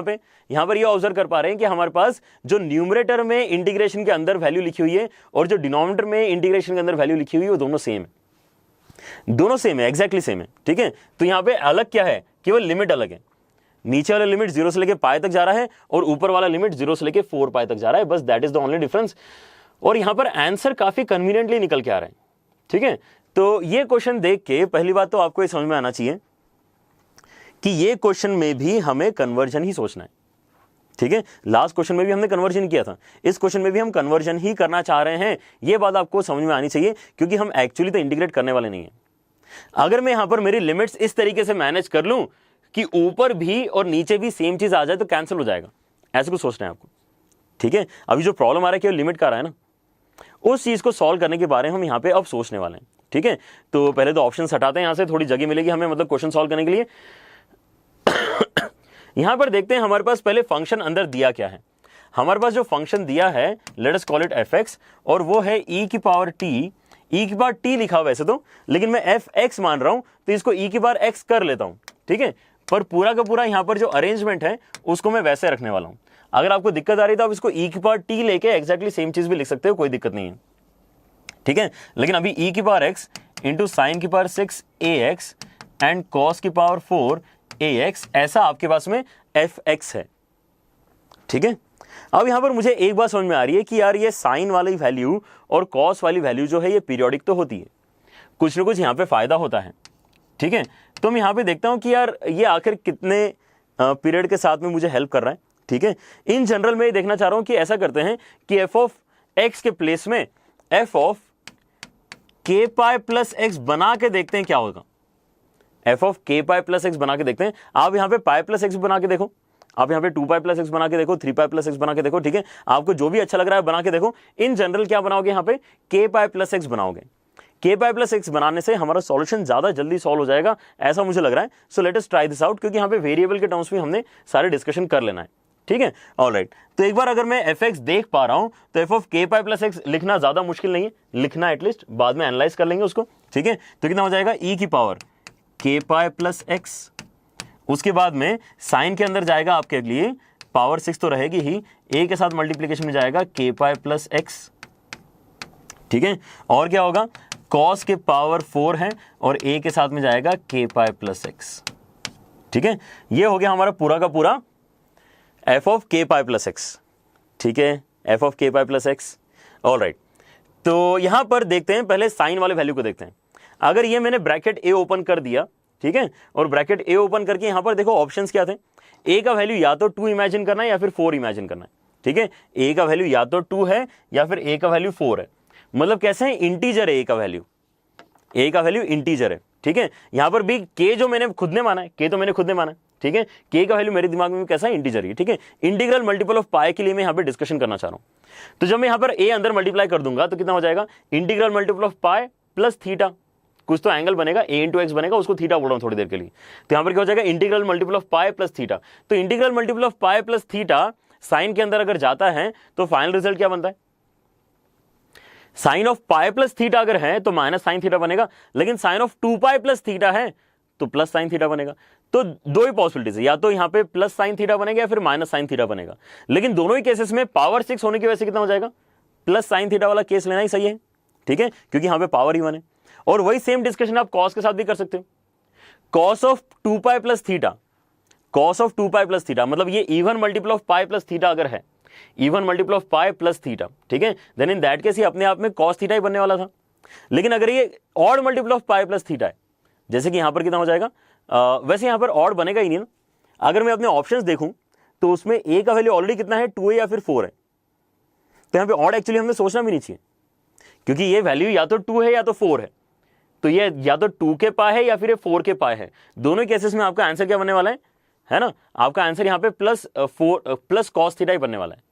यहाँ पर ये ऑब्जर्व कर पा रहे हैं कि हमारे पास जो न्यूमरेटर में इंटीग्रेशन के अंदर वैल्यू लिखी हुई है और जो डिनोमिनेटर में इंटीग्रेशन के अंदर वैल्यू लिखी हुई है वो दोनों सेम है, दोनों सेम है, एग्जैक्टली सेम है, ठीक है। तो यहाँ पे अलग क्या है, केवल लिमिट अलग है। नीचे वाला लिमिट 0 से लेके पाई तक जा रहा है और ऊपर वाला लिमिट 0 से लेके 4 पाई तक जा रहा है, बस that is the only difference. और यहां पर आंसर काफी कन्वीनियंटली निकल के आ रहा है, ठीक है। तो ये क्वेश्चन देख के पहली बात तो आपको ये समझ में आना चाहिए कि ये क्वेश्चन में भी हमें कन्वर्जन ही सोचना है, ठीक है। लास्ट क्वेश्चन में भी हमने कन्वर्जन किया था, इस क्वेश्चन में भी हम कन्वर्जन ही करना चाह रहे हैं। ये बात आपको समझ में आनी चाहिए क्योंकि हम एक्चुअली तो इंटीग्रेट करने वाले नहीं है। अगर मैं यहां पर मेरी लिमिट्स इस तरीके से मैनेज कर लूं कि ऊपर भी और नीचे भी सेम चीज आ जाए तो कैंसिल हो जाएगा, ऐसे कुछ सोचना है आपको, ठीक है। अभी जो प्रॉब्लम आ रहा है केवल लिमिट का आ रहा है ना, उस चीज को सॉल्व करने के बारे में हम यहाँ पे अब सोचने वाले हैं, ठीक है। तो पहले तो ऑप्शन हटाते हैं, यहां से थोड़ी जगह मिलेगी हमें, मतलब क्वेश्चन सॉल्व करने के लिए। यहां पर देखते हैं हमारे पास पहले फंक्शन अंदर दिया क्या है। हमारे पास जो फंक्शन दिया है, let us call it fx, और वो है e की पावर t। e की पावर t लिखा वैसे तो, लेकिन मैं fx मान रहा हूं तो इसको e की पावर x कर लेता हूं, ठीक है। पर पूरा का पूरा यहाँ पर जो अरेंजमेंट है उसको मैं वैसे रखने वाला हूं। अगर आपको दिक्कत आ रही है तो आप इसको e की पावर t लेके एग्जैक्टली सेम चीज भी लिख सकते हो, कोई दिक्कत नहीं है, ठीक है। लेकिन अभी e की पावर x इंटू साइन की पावर 6 ax एंड कॉस की पावर 4 ax, ऐसा आपके पास में fx है, ठीक है। अब यहां पर मुझे एक बात समझ में आ रही है कि यार ये साइन वाली वैल्यू और कॉस वाली वैल्यू जो है ये पीरियोडिक तो होती है, कुछ ना कुछ यहाँ पे फायदा होता है, ठीक है। तो मैं यहाँ पे देखता हूं कि यार ये आखिर कितने पीरियड के साथ में मुझे हेल्प कर रहा है, ठीक है। इन जनरल में देखना चाह रहा हूं कि ऐसा करते हैं कि एफ ऑफ एक्स के प्लेस में एफ ऑफ के पाई प्लस एक्स बना के देखते हैं क्या होगा। एफ ऑफ के पाई प्लस एक्स बना के देखते हैं। आप यहाँ पे पाई प्लस एक्स बना के देखो, आप यहाँ पे 2 पाई प्लस एक्स बना के देखो, 3 पाई प्लस एक्स बना के देखो, ठीक है। आपको जो भी अच्छा लग रहा है बना के देखो। इन जनरल क्या बनाओगे, यहाँ पे के पाई प्लस एक्स बनाओगे। के पाई प्लस एक्स बनाने से हमारा सॉल्यूशन ज्यादा जल्दी सॉल्व हो जाएगा, ऐसा मुझे लग रहा है। So let us try this out, क्योंकि यहाँ पे वेरिएबल के टर्म्स में हमने सारे डिस्कशन कर लेना है, ठीक है। ऑलराइट, तो एक बार अगर मैं एफ एक्स देख पा रहा हूं तो एफ ऑफ के पाई प्लस एक्स लिखना ज्यादा मुश्किल नहीं है, लिखना एटलीस्ट, बाद में एनालाइज कर लेंगे उसको, ठीक है। तो कितना हो जाएगा, ई की पावर के पाई प्लस एक्स, उसके बाद में साइन के अंदर जाएगा आपके लिए पावर 6 तो रहेगी ही, ए के साथ मल्टीप्लीकेशन में जाएगा के पाई प्लस एक्स, ठीक है। और क्या होगा, कॉस के पावर 4 है और ए के साथ में जाएगा के पाई प्लस एक्स, ठीक है। ये हो गया हमारा पूरा का पूरा एफ ऑफ के पाई प्लस एक्स, ठीक है, एफ ऑफ के पाई प्लस एक्स। ऑलराइट, तो यहां पर देखते हैं, पहले साइन वाले वैल्यू को देखते हैं। अगर ये मैंने ब्रैकेट ए ओपन कर दिया, ठीक है, और ब्रैकेट ए ओपन करके यहां पर देखो ऑप्शंस क्या थे। ए का वैल्यू या तो 2 इमेजिन करना है या फिर 4 इमेजिन करना है, ठीक है। ए का वैल्यू या तो 2 है या फिर ए का वैल्यू 4 है। मतलब कैसे है, इंटीजर है ए का वैल्यू, ए का वैल्यू इंटीजर है, ठीक है। यहां पर भी के जो मैंने खुद ने माना है, के तो मैंने खुद ने माना है, ठीक है। के का वैल्यू मेरे दिमाग में कैसा है, इंटीजर ही, ठीक है। इंटीग्रल मल्टीपल ऑफ पाई के लिए मैं यहां पे डिस्कशन करना चाह रहा हूं। तो जब मैं यहां पर ए अंदर मल्टीप्लाई कर दूंगा तो कितना हो जाएगा, integral multiple of pi plus theta, कुछ तो एंगल बनेगा, ए इंटू एक्स बनेगा, उसको थीटा बोल रहा हूं थोड़ी देर के लिए। तो यहां पर क्या हो जाएगा, integral multiple of pi plus theta. तो integral multiple of pi plus theta sine के अंदर अगर जाता है तो फाइनल रिजल्ट क्या बनता है, sine of pi plus theta अगर है तो माइनस साइन थीटा बनेगा, लेकिन sine of 2 pi plus theta है तो प्लस साइन थीटा बनेगा। तो दो ही पॉसिबिलिटीज है, या तो यहां पे प्लस साइन थीटा बनेगा या फिर माइनस साइन थीटा बनेगा। लेकिन दोनों ही केसेस में पावर 6 होने की वजह से कितना हो जाएगा, प्लस साइन थीटा वाला केस लेना ही सही है, ठीक है, क्योंकि यहां पे पावर ही 1 है। और वही सेम डिस्कशन आप कॉस के साथ भी कर सकते हो। Cos of 2 pi plus theta, cos of 2 pi plus theta, मतलब ये even multiple of pi plus theta अगर है, even multiple of pi plus theta, ठीक है, देन इन दैट केस ये अपने आप में कॉस थीटा ही बनने वाला था। लेकिन अगर ये odd multiple of pi plus theta है, जैसे कि यहां पर कितना हो जाएगा, वैसे यहां पर ऑड बनेगा ही नहीं ना। अगर मैं अपने ऑप्शंस देखूं तो उसमें ए का वैल्यू ऑलरेडी कितना है, 2 है या फिर 4 है। तो यहां पे ऑड एक्चुअली हमने सोचना भी नहीं चाहिए, क्योंकि ये वैल्यू या तो 2 है या तो 4 है। तो ये या तो 2 के पाई है या फिर ये 4 के पाई है। दोनों केसेस में आपका आंसर क्या बनने वाला है ना, आपका आंसर यहाँ पे प्लस कॉस थीटा ही बनने वाला है,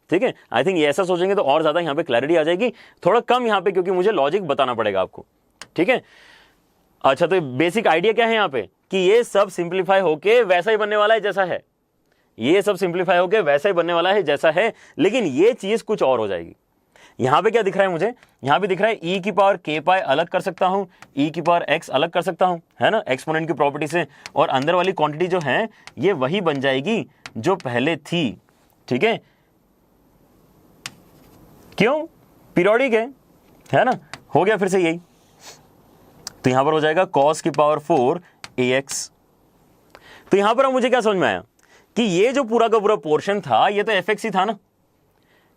ठीक है। आई थिंक ये ऐसा सोचेंगे तो और ज्यादा यहाँ पे क्लैरिटी आ जाएगी, थोड़ा कम यहाँ पे, क्योंकि मुझे लॉजिक बताना पड़ेगा आपको, ठीक है। अच्छा, तो बेसिक आइडिया क्या है यहाँ पे, कि ये सब सिंप्लीफाई होके वैसा ही बनने वाला है जैसा है, ये सब सिंप्लीफाई होके वैसा ही बनने वाला है जैसा है, लेकिन ये चीज कुछ और हो जाएगी। यहां पे क्या दिख रहा है मुझे, यहां पे दिख रहा है ई की पावर के पाई अलग कर सकता हूं, ई की पावर एक्स अलग कर सकता हूं, है ना, एक्सपोनेंट की प्रॉपर्टी से, और अंदर वाली क्वांटिटी जो है ये वही बन जाएगी जो पहले थी, ठीक है। क्यों, पीरियोडिक है ना, हो गया फिर से यही। तो यहां पर हो जाएगा cos की पावर 4 ax। तो यहां पर मुझे क्या समझ में आया कि ये जो पूरा का पूरा पोर्शन था ये तो fx ही था ना,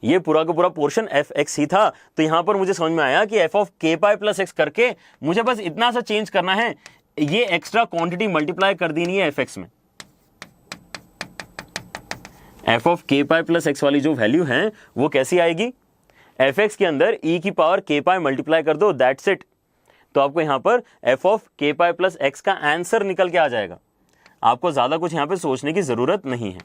ये पूरा का पूरा पोर्शन fx ही था। तो यहां पर मुझे समझ में आया कि f of k pi plus x करके मुझे बस इतना सा चेंज करना है, ये एक्स्ट्रा क्वांटिटी मल्टीप्लाई कर देनी है fx में। f of k pi plus x वाली जो वैल्यू है वो कैसी आएगी, fx के अंदर e की पावर k पाई मल्टीप्लाई कर दो, दैट्स इट। तो आपको यहां पर f of k pi plus x का आंसर निकल के आ जाएगा। आपको ज्यादा कुछ यहां पे सोचने की जरूरत नहीं है।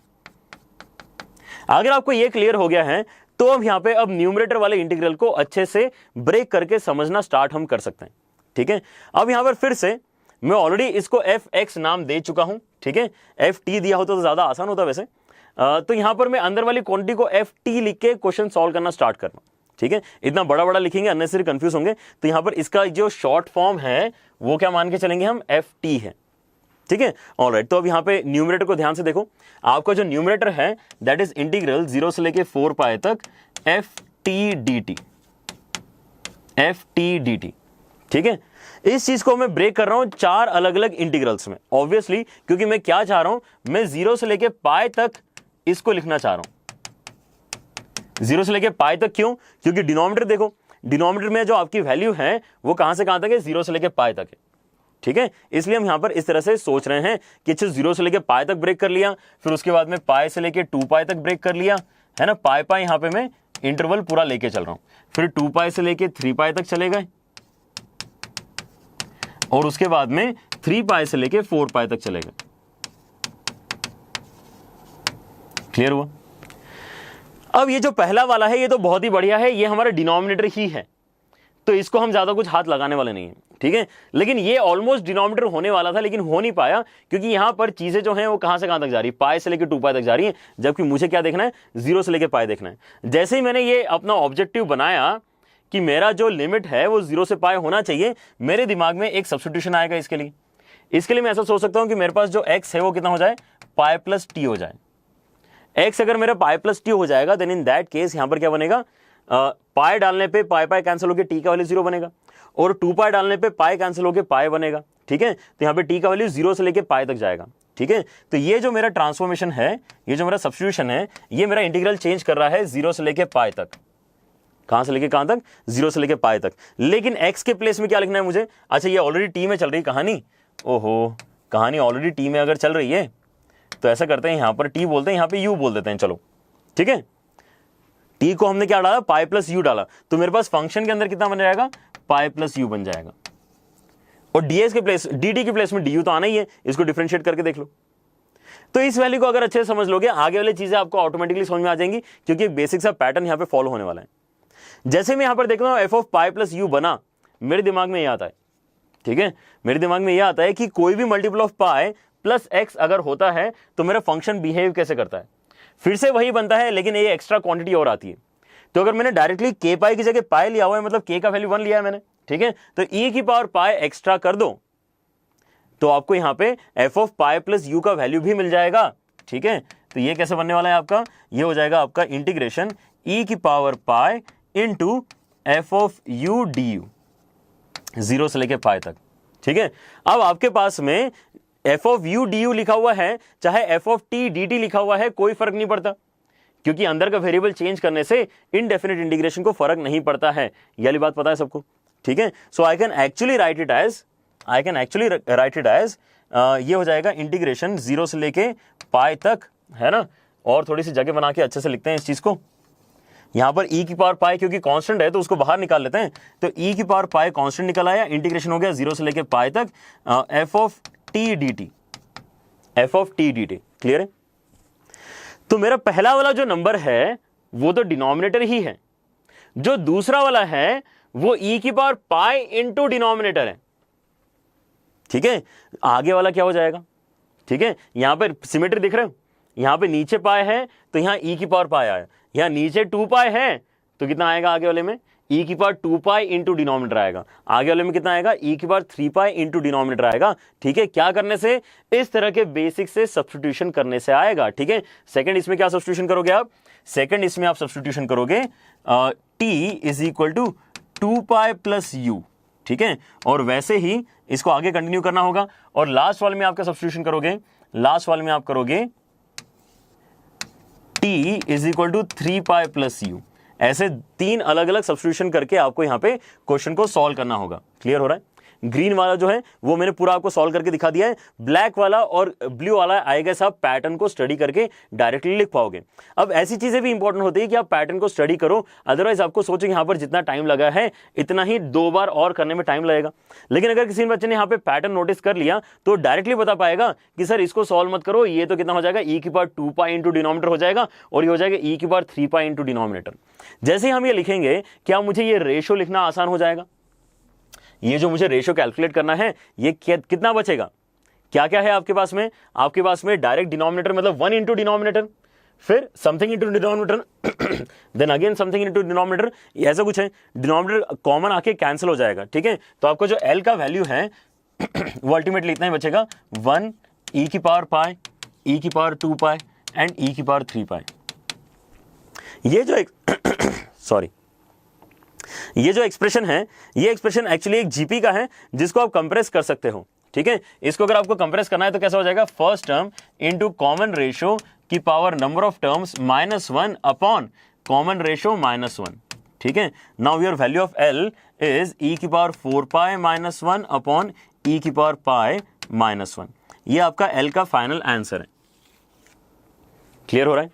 अगर आपको ये क्लियर हो गया है तो अब यहां पे अब न्यूमरेटर वाले इंटीग्रल को अच्छे से ब्रेक करके समझना स्टार्ट हम कर सकते हैं, ठीक है। अब यहां पर फिर से मैं ऑलरेडी इसको fx नाम दे चुका हूं, ठीक है। ft दिया होता तो ज्यादा आसान होता वैसे। तो यहां पर मैं अंदर वाली क्वांटिटी को ft लिख के क्वेश्चन सॉल्व करना स्टार्ट करना, ठीक है। इतना बड़ा बड़ा लिखेंगे अननेसेसरी कंफ्यूज होंगे। तो यहां पर इसका जो शॉर्ट फॉर्म है वो क्या मान के चलेंगे हम, ft है, ठीक है, ऑलराइट। तो अब यहाँ पे न्यूमरेटर को ध्यान से देखो, आपका जो न्यूमरेटर है दैट इज इंटीग्रल 0 से लेके 4 पाई तक एफ टी डी टी। ठीक है, इस चीज को मैं ब्रेक कर रहा हूं 4 अलग अलग इंटीग्रल्स में, ऑब्वियसली क्योंकि मैं क्या चाह रहा हूं, मैं 0 से लेके पाई तक इसको लिखना चाह रहा हूं। 0 से लेके पाई तक क्यों? क्योंकि डिनोमिनेटर देखो, डिनोमिनेटर में जो आपकी वैल्यू है वो कहां से कहां तक है, 0 से लेके पाई तक है। ठीक है, इसलिए हम यहां पर इस तरह से सोच रहे हैं कि अच्छा 0 से लेके पाई तक ब्रेक कर लिया, फिर उसके बाद में पाई से लेके 2 पाई तक ब्रेक कर लिया, है ना। पाई पाई यहां पे मैं इंटरवल पूरा लेके चल रहा हूं, फिर 2 पाई से लेके 3 पाई तक चले गए, और उसके बाद में 3 पाई से लेके 4 पाई तक चले गए। क्लियर हुआ? अब ये जो पहला वाला है ये तो बहुत ही बढ़िया है, ये हमारा डिनोमिनेटर ही है, तो इसको हम ज्यादा कुछ हाथ लगाने वाले नहीं है। ठीक है, लेकिन ये ऑलमोस्ट डिनोमिनेटर होने वाला था लेकिन हो नहीं पाया, क्योंकि यहां पर चीजें जो हैं वो कहां से कहां तक जा रही है, पाई से लेके 2 पाई तक जा रही है, जबकि मुझे क्या देखना है, 0 से लेके पाई देखना है। जैसे ही मैंने ये अपना ऑब्जेक्टिव बनाया कि मेरा जो लिमिट है वो 0 से पाई होना चाहिए, मेरे दिमाग में एक सब्स्टिट्यूशन आएगा इसके लिए मैं ऐसा सोच सकता हूं कि मेरे पास जो x है वो कितना हो जाए, पाई प्लस टी हो जाए। x अगर मेरा पाई प्लस टी हो जाएगा देन इन दैट केस यहां पर क्या बनेगा, पाई डालने पे पाई पाई कैंसिल होकर टी का वैल्यू 0 बनेगा, और 2 पाई डालने पे पाई कैंसिल होकर पाई बनेगा। ठीक है, तो यहां पे टी का वैल्यू 0 से लेके पाई तक जाएगा। ठीक है, तो ये जो मेरा ट्रांसफॉर्मेशन है, ये जो मेरा सब्स्टिट्यूशन है, ये मेरा इंटीग्रल चेंज कर रहा है 0 से लेके पाई तक। कहां से लेके कहां तक, 0 से लेके पाई तक। लेकिन x के प्लेस में क्या लिखना है मुझे, अच्छा ये ऑलरेडी टी में चल रही कहानी, ओहो कहानी ऑलरेडी टी में अगर चल रही है तो ऐसा करते हैं, यहां पर टी बोलते हैं, यहां पे u बोल देते हैं, चलो ठीक है। टी को हमने क्या डाला, पाई प्लस यू डाला, तो मेरे पास फंक्शन के अंदर कितना बन जाएगा, पाई प्लस यू बन जाएगा, और ds के प्लेस, dt के प्लेस में du तो आना ही है, इसको डिफरेंशिएट करके देख लो। तो इस वैल्यू को अगर अच्छे से समझ लोगे, आगे वाली चीजें आपको ऑटोमेटिकली समझ में आ जाएंगी, क्योंकि बेसिक सा पैटर्न यहां पे फॉलो होने वाला है। जैसे मैं यहां पर देख रहा हूं F of pi plus you बना, मेरे दिमाग में यह आता है, ठीक है, मेरे दिमाग में यह आता है कि कोई भी multiple of pi plus x अगर होता है तो मेरा फंक्शन बिहेव कैसे करता है, फिर से वही बनता है, लेकिन ये एक्स्ट्रा क्वांटिटी और आती है। तो अगर मैंने डायरेक्टली के पाई की जगह पाई लिया हुआ है, मतलब के का वैल्यू 1 लिया है मैंने, ठीक है, तो e की पावर पाई एक्स्ट्रा कर दो तो आपको यहां पे F of pi plus you का वैल्यू भी मिल जाएगा। ठीक है, तो ये कैसे बनने वाला है आपका, ये हो जाएगा आपका इंटीग्रेशन e की power pi into F of U D you, 0 से लेके पाई तक। ठीक है, अब आपके पास में F of U D you लिखा हुआ है, चाहे F of T D T लिखा हुआ है, कोई फर्क नहीं पड़ता, क्योंकि अंदर का वेरिएबल चेंज करने से इनडेफिनिट इंटीग्रेशन को फर्क नहीं पड़ता है। ये वाली बात पता है सबको? ठीक है, so I can actually write it as ये हो जाएगा इंटीग्रेशन 0 से लेके पाई तक, है ना। और थोड़ी सी जगह बना के अच्छे से लिखते हैं इस चीज को। यहां पर e की पावर पाई क्योंकि कांस्टेंट है तो उसको बाहर निकाल लेते हैं, तो e की पावर पाई कांस्टेंट निकल आया, इंटीग्रेशन हो गया 0 से लेके पाई तक F of T D T, clear है। तो मेरा पहला वाला जो नंबर है वो तो डिनोमिनेटर ही है, जो दूसरा वाला है वो e की पावर पाई इंटू डिनोमिनेटर है। ठीक है, आगे वाला क्या हो जाएगा, ठीक है, यहां पर सिमेट्री दिख रहे हो, यहां पे नीचे पाई है तो यहां e की पावर पाई आया, यहां नीचे 2 पाई है तो कितना आएगा आगे वाले में, e की पावर 2 पाई इंटू डिनोमिनेटर आएगा, आगे वाले में कितना आएगा, e की पावर 3 पाई इंटू डिनोमिनेटर आएगा। ठीक है, क्या करने से, इस तरह के बेसिक से सब्स्टिट्यूशन करने से आएगा। ठीक है, सेकंड इसमें क्या सब्स्टिट्यूशन करोगे आप, सेकंड इसमें आप सब्स्टिट्यूशन करोगे t is equal to 2 pi plus u. ठीक है, और वैसे ही इसको आगे कंटिन्यू करना होगा, और लास्ट वाले में आपका सब्स्टिट्यूशन करोगे, लास्ट वाले में आप करोगे t is equal to 3 pi plus u. ऐसे 3 अलग अलग सब्स्टिट्यूशन करके आपको यहां पे क्वेश्चन को सॉल्व करना होगा। क्लियर हो रहा है? ग्रीन वाला जो है वो मैंने पूरा आपको सॉल्व करके दिखा दिया है, ब्लैक वाला और ब्लू वाला आएगा साहब पैटर्न को स्टडी करके डायरेक्टली लिख पाओगे। अब ऐसी चीजें भी इंपॉर्टेंट होती है कि आप पैटर्न को स्टडी करो, अदरवाइज आपको सोचो यहां पर जितना टाइम लगा है इतना ही 2 बार और करने में टाइम लगेगा। लेकिन अगर किसी बच्चे ने यहाँ पे पैटर्न नोटिस कर लिया तो डायरेक्टली बता पाएगा कि सर इसको सॉल्व मत करो, ये तो कितना हो जाएगा, e की पावर 2 पाई इंटू डिनोमिनेटर हो जाएगा, और ये हो जाएगा e की पावर 3 पाई इंटू डिनोमिनेटर। जैसे ही हम ये लिखेंगे क्या मुझे ये रेशो लिखना आसान हो जाएगा, ये जो मुझे रेशो कैलकुलेट करना है ये कितना बचेगा, क्या क्या है आपके पास में, आपके पास में डायरेक्ट डिनोमिनेटर मतलब 1 इंटू डिनोमिनेटर, फिर something into denominator, then again something into denominator, ऐसा कुछ है। डिनोमिनेटर कॉमन आके कैंसिल हो जाएगा। ठीक है, तो आपका जो L का वैल्यू है वो अल्टीमेटली इतना ही बचेगा 1 e की पावर पाई, e की पावर 2 पाई एंड e की पावर 3 पाई। ये जो सॉरी ये जो एक्सप्रेशन है, ये एक्सप्रेशन एक्चुअली एक जीपी का है जिसको आप कंप्रेस कर सकते हो। ठीक है, इसको अगर आपको कंप्रेस करना है तो कैसा हो जाएगा, first term into common ratio की power number of terms -1 upon common ratio -1। ठीक है, now your value of L is e की पावर 4 पाई -1 अपॉन e की पावर पाई -1। ये आपका एल का फाइनल आंसर है। क्लियर हो रहा है?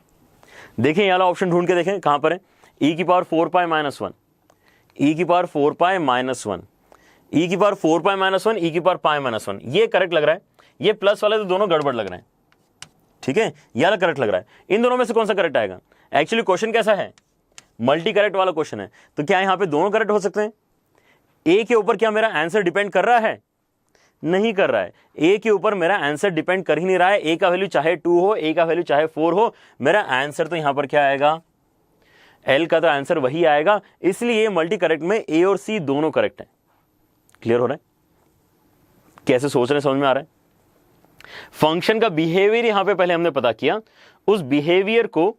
देखें ये वाला ऑप्शन ढूंढ के देखें कहां पर है, e की पावर 4 पाई -1, e की पावर 4 पाई -1, e की पावर 4 पाई -1, e की पावर पाई -1। ये करेक्ट लग रहा है, ये प्लस वाले तो दोनों गड़बड़ लग रहे हैं। ठीक है, ये वाला करेक्ट लग रहा है। इन दोनों में से कौन सा करेक्ट आएगा? एक्चुअली क्वेश्चन कैसा है, मल्टी करेक्ट वाला क्वेश्चन है, तो क्या यहां पे दोनों करेक्ट हो सकते हैं? ए के ऊपर क्या मेरा आंसर डिपेंड कर रहा है? नहीं कर रहा है। ए के ऊपर मेरा आंसर डिपेंड कर ही नहीं रहा है। ए का वैल्यू चाहे 2 हो, ए का वैल्यू चाहे 4 हो, मेरा आंसर तो यहां पर क्या आएगा, एल का तो आंसर वही आएगा। इसलिए मल्टी करेक्ट में ए और सी दोनों करेक्ट है। क्लियर हो रहा है? कैसे सोच रहे हैं, समझ में आ रहा है? फंक्शन का बिहेवियर यहां पे पहले हमने पता किया, उस बिहेवियर को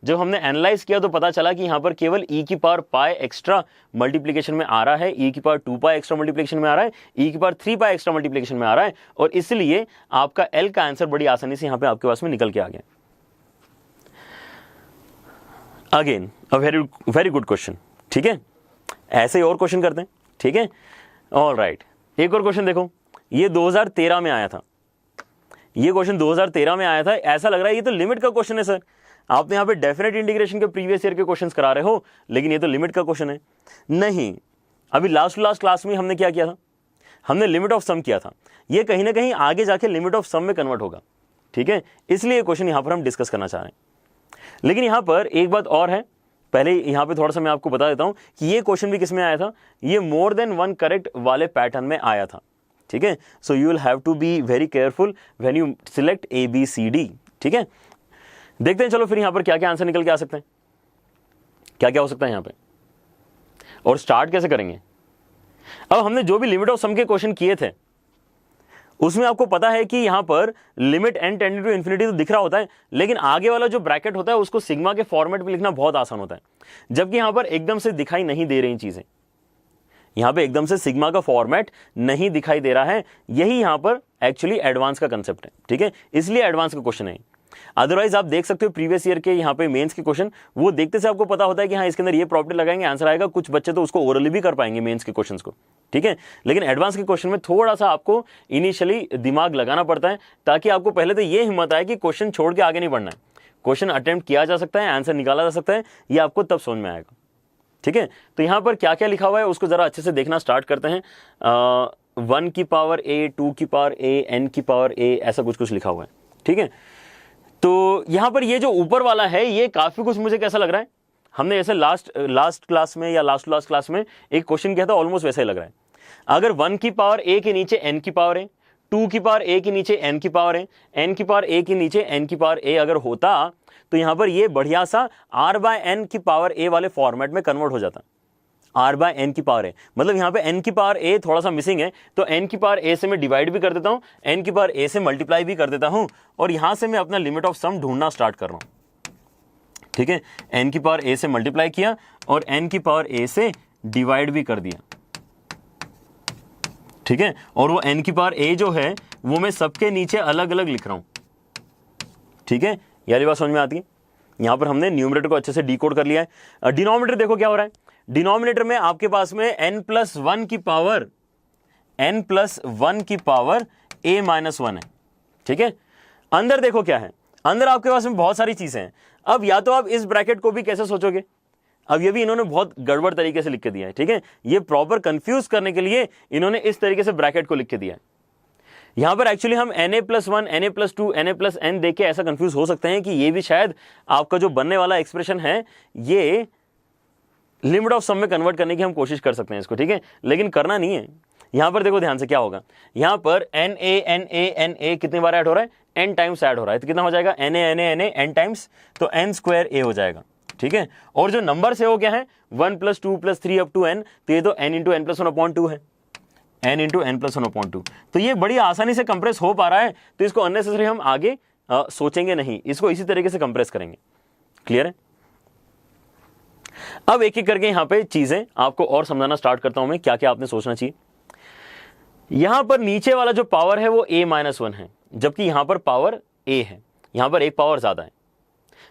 जब हमने एनालाइज किया तो पता चला कि यहां पर केवल e की पावर पाई एक्स्ट्रा मल्टीप्लिकेशन में आ रहा है, e की पावर 2 पाई एक्स्ट्रा मल्टीप्लिकेशन में आ रहा है, e की पावर 3 पाई एक्स्ट्रा मल्टीप्लिकेशन में आ रहा है, और इसलिए आपका l का आंसर बड़ी आसानी से यहां पे आपके पास में निकल के आ गया। Again a very good question. ठीक है, ऐसे ही और क्वेश्चन करते हैं। ठीक है, ऑलराइट, एक और क्वेश्चन देखो, ये 2013 में आया था। ये क्वेश्चन 2013 में आया था। ऐसा लग रहा है ये तो लिमिट का क्वेश्चन है सर, आपने यहां पे डेफिनेट इंटीग्रेशन के प्रीवियस ईयर के क्वेश्चंस करा रहे हो, लेकिन ये तो लिमिट का क्वेश्चन है। नहीं, अभी लास्ट क्लास में हमने क्या किया था, हमने लिमिट ऑफ सम किया था। ये कहीं ना कहीं आगे जाके लिमिट ऑफ सम में कन्वर्ट होगा। ठीक है, इसलिए क्वेश्चन यहां पर हम डिस्कस करना चाह रहे हैं। लेकिन यहां पर एक बात और है, पहले यहां पे थोड़ा सा मैं आपको बता देता हूं कि ये क्वेश्चन भी किस में आया था, ये मोर देन 1 करेक्ट वाले पैटर्न में आया था। ठीक है, so you will have to be very careful when you select ABCD। ठीक है, देखते हैं चलो फिर यहां पर क्या क्या आंसर निकल के आ सकते हैं, क्या क्या हो सकता है यहां पे, और स्टार्ट कैसे करेंगे। अब हमने जो भी लिमिट ऑफ सम के क्वेश्चन किए थे उसमें आपको पता है कि यहां पर limit n tending to infinity तो दिख रहा होता है, लेकिन आगे वाला जो ब्रैकेट होता है उसको सिग्मा के फॉर्मेट में लिखना बहुत आसान होता है, जबकि यहां पर एकदम से दिखाई नहीं दे रही चीजें। यहां पे एकदम से सिग्मा का फॉर्मेट नहीं दिखाई दे रहा है, यही यहां पर एक्चुअली एडवांस का कंसेप्ट है। ठीक है, इसलिए एडवांस का क्वेश्चन है। अदरवाइज आप देख सकते हो प्रीवियस ईयर के यहाँ पे मेंस के क्वेश्चन, वो देखते से आपको पता होता है कि हाँ इसके अंदर ये प्रॉपर्टी लगाएंगे आंसर आएगा। कुछ बच्चे तो उसको ओरली भी कर पाएंगे मेंस के क्वेश्चंस को। ठीक है, लेकिन एडवांस के क्वेश्चन में थोड़ा सा आपको इनिशियली दिमाग लगाना पड़ता है, ताकि आपको पहले तो ये हिम्मत आए कि क्वेश्चन छोड़ के आगे नहीं बढ़ना है। क्वेश्चन अटेम्प्ट किया जा सकता है, आंसर निकाला जा सकता है, ये आपको तब समझ में आएगा। ठीक है, तो यहाँ पर क्या क्या लिखा हुआ है उसको जरा अच्छे से देखना स्टार्ट करते हैं। 1 की पावर a, 2 की पावर a, n की पावर a, ऐसा कुछ लिखा हुआ है। ठीक है, तो यहां पर ये जो ऊपर वाला है ये काफी कुछ मुझे कैसा लग रहा है, हमने ऐसे लास्ट क्लास में या लास्ट क्लास में एक क्वेश्चन किया था, ऑलमोस्ट वैसा ही लग रहा है। अगर 1 की पावर a के नीचे n की पावर है, 2 की पावर a के नीचे n की पावर है, n की पावर a के नीचे n की पावर a अगर होता तो यहां पर ये बढ़िया सा r/n की पावर a वाले फॉर्मेट में कन्वर्ट हो जाता। r/n की पावर a मतलब यहां पे n की पावर a थोड़ा सा मिसिंग है, तो n की पावर a से मैं डिवाइड भी कर देता हूं, n की पावर a से मल्टीप्लाई भी कर देता हूं, और यहां से मैं अपना लिमिट ऑफ सम ढूंढना स्टार्ट कर रहा हूं। ठीक है, n की पावर a से मल्टीप्लाई किया और n की पावर a से डिवाइड भी कर दिया। ठीक है, और वो n की पावर a जो है वो मैं सबके नीचे अलग अलग लिख रहा हूं। ठीक है, यार ये बात समझ में आती है। यहां पर हमने न्यूमरेटर को अच्छे से डिकोड कर लिया है। डिनोमिनेटर देखो क्या हो रहा है, डिनोमिनेटर में आपके पास में n+1 की पावर a-1 है। ठीक है, अंदर देखो क्या है, अंदर आपके पास में बहुत सारी चीजें हैं। अब या तो आप इस ब्रैकेट को भी कैसे सोचोगे, अब ये भी इन्होंने बहुत गड़बड़ तरीके से लिख के दिया है। ठीक है, ये प्रॉपर कंफ्यूज करने के लिए इन्होंने इस तरीके से ब्रैकेट को लिख के दिया है। यहां पर एक्चुअली हम na+1, na+2, na+n देख के ऐसा कंफ्यूज हो सकते हैं कि ये भी शायद आपका जो बनने वाला एक्सप्रेशन है ये लिमिट ऑफ सम में कन्वर्ट करने की हम कोशिश कर सकते हैं इसको। ठीक है, लेकिन करना नहीं है। यहां पर देखो ध्यान से क्या होगा, यहां पर na कितनी बार ऐड हो रहा है, n टाइम्स ऐड हो रहा है, तो कितना हो जाएगा na n टाइम्स, तो n² a हो जाएगा। ठीक है, और जो नंबर से वो क्या है 1 + 2 + 3 अप टू n, तो ये तो n × n+1/2 है। n into n plus 1/2। तो ये बड़ी आसानी से कंप्रेस हो पा रहा है, तो इसको अननेसेसरी हम आगे सोचेंगे नहीं, इसको इसी तरीके से कंप्रेस करेंगे। क्लियर है? अब एक एक करके यहां पे चीजें आपको और समझाना स्टार्ट करता हूं मैं, क्या क्या आपने सोचना चाहिए। यहां पर नीचे वाला जो पावर है वो a-1 है, जबकि यहां पर पावर a है, यहां पर एक पावर ज्यादा है।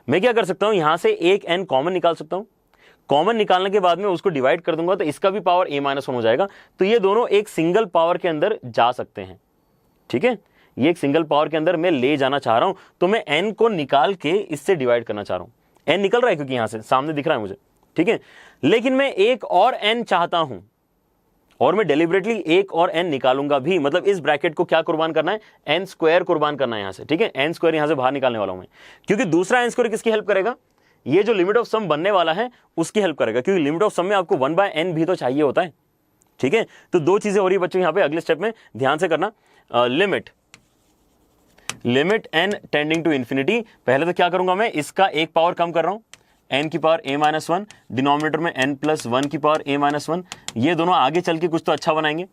मैं क्या कर सकता हूं, यहां से एक n कॉमन निकाल सकता हूं। कॉमन निकालने के बाद में उसको डिवाइड कर दूंगा तो इसका भी पावर a-1 हो जाएगा। तो ये दोनों एक सिंगल पावर के अंदर जा सकते हैं। ठीक है, ये एक सिंगल पावर के अंदर मैं ले जाना चाह रहा हूं, तो मैं n को निकाल के इससे डिवाइड करना चाह रहा हूं। n निकल रहा है क्योंकि यहां से सामने दिख रहा है मुझे। ठीक है, लेकिन मैं एक और n चाहता हूं, और मैं डेलिबरेटली एक और n निकालूंगा भी। मतलब इस ब्रैकेट को क्या कुर्बान करना है, n स्क्वायर कुर्बान करना है यहां से। ठीक है, n स्क्वायर यहां से बाहर निकालने वाला हूं मैं, क्योंकि दूसरा n स्क्वायर किसकी हेल्प करेगा, ये जो लिमिट ऑफ सम बनने वाला है उसकी हेल्प करेगा, क्योंकि लिमिट ऑफ सम में आपको 1/n भी तो चाहिए होता है। ठीक है, तो दो चीजें हो रही है बच्चों यहां पे, अगले स्टेप में ध्यान से करना। Limit n tending to infinity, पहले तो क्या करूंगा मैं, इसका एक पावर कम कर रहा हूं, n की पावर a-1, डिनोमिनेटर में n प्लस 1 की पावर a-1। ये दोनों आगे चल के कुछ तो अच्छा बनाएंगे।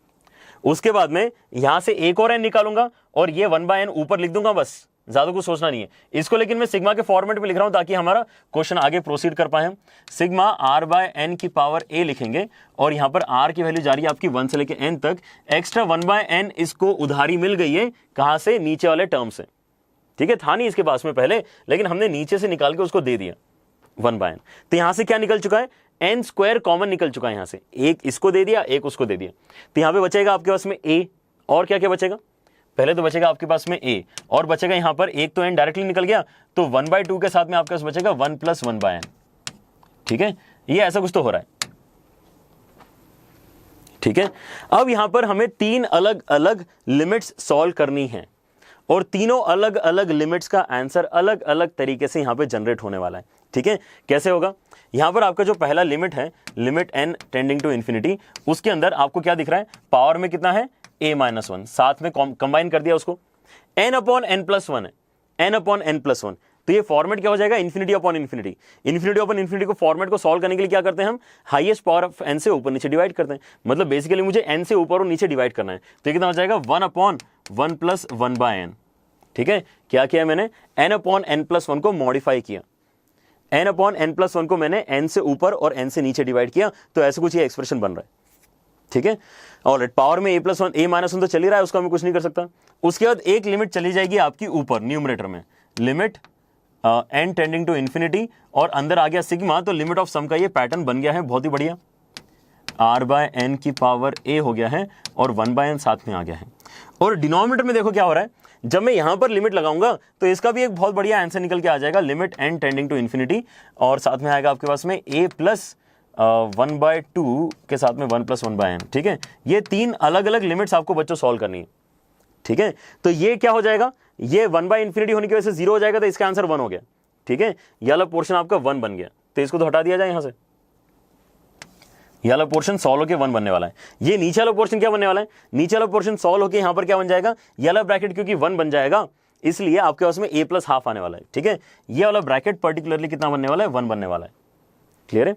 उसके बाद में यहां से एक और n निकालूंगा और ये 1/n ऊपर लिख दूंगा, बस ज्यादा कुछ सोचना नहीं है इसको। लेकिन मैं सिग्मा के फॉर्मेट में लिख रहा हूं ताकि हमारा क्वेश्चन आगे प्रोसीड कर पाए हम। सिग्मा r/n की पावर a लिखेंगे, और यहां पर r की वैल्यू जा रही है आपकी 1 से लेके n तक। एक्स्ट्रा 1/n इसको उधारी मिल गई है, कहां से, नीचे वाले टर्म से। ठीक है, था नहीं इसके पास में पहले, लेकिन हमने नीचे से निकाल के उसको दे दिया 1/n। तो यहां से क्या निकल चुका है, n स्क्वायर कॉमन निकल चुका है। यहां से एक इसको दे दिया, एक उसको दे दिया, तो यहां पे बचेगा आपके पास में a, और क्या क्या बचेगा, पहले तो बचेगा आपके पास में a, और बचेगा यहां पर एक तो n डायरेक्टली निकल गया, तो 1/2 के साथ में आपके पास बचेगा 1 + 1/n। ठीक है, ये ऐसा कुछ तो हो रहा है। ठीक है, अब यहां पर हमें तीन अलग अलग लिमिट्स सॉल्व करनी है, और तीनों अलग अलग लिमिट्स का आंसर अलग अलग तरीके से यहां पे जनरेट होने वाला है। ठीक है, कैसे होगा, यहां पर आपका जो पहला लिमिट है, limit n tending to infinity, उसके अंदर आपको क्या दिख रहा है, पावर में कितना है, a-1, साथ में कंबाइन कर दिया उसको, n/n+1 है, n/n+1। तो ये फॉर्मेट क्या हो जाएगा, infinity upon infinity. Infinity upon infinity को फॉर्मेट को सॉल्व करने के लिए क्या करते हैं हम, हाईएस्ट पावर ऑफ n से ऊपर नीचे डिवाइड करते हैं। मतलब बेसिकली मुझे n से ऊपर और नीचे डिवाइड करना है, तो ये कितना हो जाएगा, 1/1 + 1/n। ठीक है, क्या किया मैंने, n/n+1 को मॉडिफाई किया, n/n+1 को मैंने n से ऊपर और n से नीचे डिवाइड किया, तो ऐसे कुछ ये एक्सप्रेशन बन रहा है। ठीक है, ऑलराइट, पावर में a+1 तो चल ही रहा है, उसका मैं कुछ नहीं कर सकता। उसके बाद एक लिमिट चली जाएगी आपकी ऊपर न्यूमरेटर में, limit n tending to infinity, और अंदर आ गया सिग्मा, तो लिमिट ऑफ सम का ये पैटर्न बन गया है, बहुत ही बढ़िया। r/n की पावर a हो गया है, और 1/n साथ में आ गया है। और डिनोमिनेटर में देखो क्या हो रहा है, जब मैं यहां पर लिमिट लगाऊंगा तो इसका भी एक बहुत बढ़िया आंसर निकल के आ जाएगा, limit n tending to infinity, और साथ में आएगा आपके पास में a + 1/2 के साथ में 1 + 1/n। ठीक है, ये तीन अलग अलग लिमिट्स आपको बच्चों सॉल्व करनी है। ठीक है, तो ये क्या हो जाएगा, ये 1/∞ होने की वजह से 0 हो जाएगा, तो इसका आंसर 1 हो गया। ठीक है, ये वाला पोर्शन आपका 1 बन गया, तो इसको तो हटा दिया जाए यहां से, ये वाला पोर्शन सॉल्व होकर 1 बनने वाला है। ये नीचे वाला पोर्शन क्या बनने वाला है, नीचे वाला पोर्शन सॉल्व होकर यहां पर क्या बन जाएगा, ये वाला ब्रैकेट क्योंकि 1 बन जाएगा, इसलिए आपके पास में a + ½ आने वाला है। ठीक है, ये वाला ब्रैकेट पर्टिकुलरली कितना बनने वाला है, 1 बनने वाला है। क्लियर है,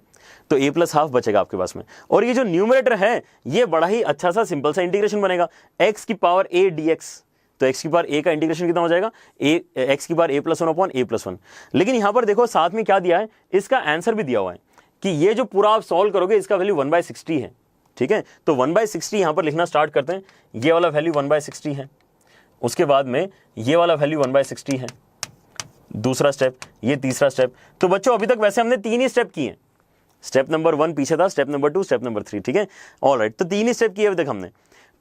तो a + ½ बचेगा आपके पास में। और ये जो न्यूमरेटर है, ये बड़ा ही अच्छा सा सिंपल सा इंटीग्रेशन बनेगा, x की पावर a dx, तो x की पावर a का इंटीग्रेशन कितना हो जाएगा, x की पावर a+1/a+1। लेकिन यहां पर देखो साथ में क्या दिया है, इसका आंसर भी दिया हुआ है कि ये जो पूरा आप सॉल्व करोगे इसका वैल्यू 1/60 है। ठीक है, तो 1/60 यहां पर लिखना स्टार्ट करते हैं, ये वाला वैल्यू 1/60 है, उसके बाद में ये वाला वैल्यू 1/60 है, दूसरा स्टेप, ये तीसरा स्टेप। तो बच्चों अभी तक वैसे हमने 3 ही स्टेप किए, स्टेप नंबर 1 पीछे था, स्टेप नंबर 2, स्टेप नंबर 3। ठीक है, ऑलराइट, तो 3 ही स्टेप किए अभी तक हमने।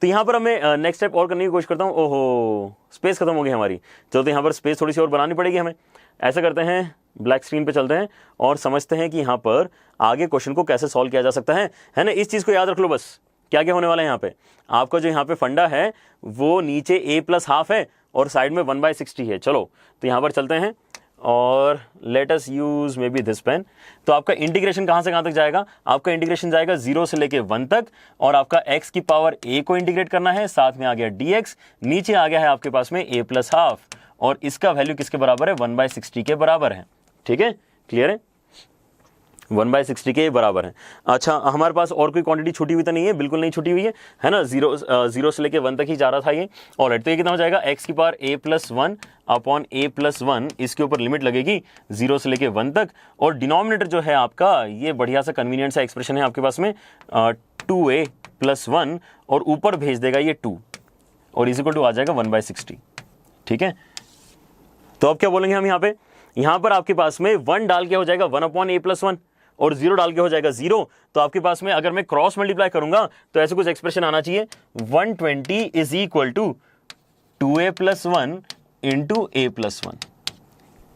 तो यहां पर हमें नेक्स्ट स्टेप और करने की कोशिश करता हूं। ओहो, स्पेस खत्म हो गई हमारी, चलो तो यहां पर स्पेस थोड़ी सी और बनानी पड़ेगी हमें। ऐसा करते हैं, ब्लैक स्क्रीन पे चलते हैं और समझते हैं कि यहां पर आगे क्वेश्चन को कैसे सॉल्व किया जा सकता है ना। इस चीज को याद रख लो बस, क्या क्या होने वाला है यहाँ पे, आपका जो यहाँ पे फंडा है वो नीचे a + ½ है और साइड में 1/60 है। चलो तो यहाँ पर चलते हैं और let us use maybe this pen. तो आपका इंटीग्रेशन कहाँ से कहाँ तक जाएगा, आपका इंटीग्रेशन जाएगा 0 से लेके 1 तक, और आपका x की पावर a को इंटीग्रेट करना है, साथ में आ गया dx, नीचे आ गया है आपके पास में a + ½ और इसका वैल्यू किसके बराबर है, 1/60 के बराबर है। ठीक है, क्लियर है। 1/60 के बराबर है। अच्छा, हमारे पास और कोई क्वांटिटी छूटी हुई तो नहीं है, बिल्कुल नहीं छूटी हुई है ना। जीरो से लेके 1 तक ही जा रहा था ये। और तो ये कितना हो जाएगा, x की पावर a+1 अपॉन a+1, इसके ऊपर लिमिट लगेगी 0 से लेके 1 तक। और डिनोमिनेटर जो है आपका, ये बढ़िया सा कन्वीनियंट सा एक्सप्रेशन है आपके पास में 2a+1, और ऊपर भेज देगा ये 2, और इज इक्वल टू आ जाएगा 1/60। ठीक है, तो अब क्या बोलेंगे हम यहाँ पर आपके पास में 1 डाल के हो जाएगा 1/a+1, और 0 डाल के हो जाएगा 0। तो आपके पास में अगर मैं क्रॉस मल्टीप्लाई करूंगा तो ऐसे कुछ एक्सप्रेशन आना चाहिए, 120 is equal to 2a+1 into a+1,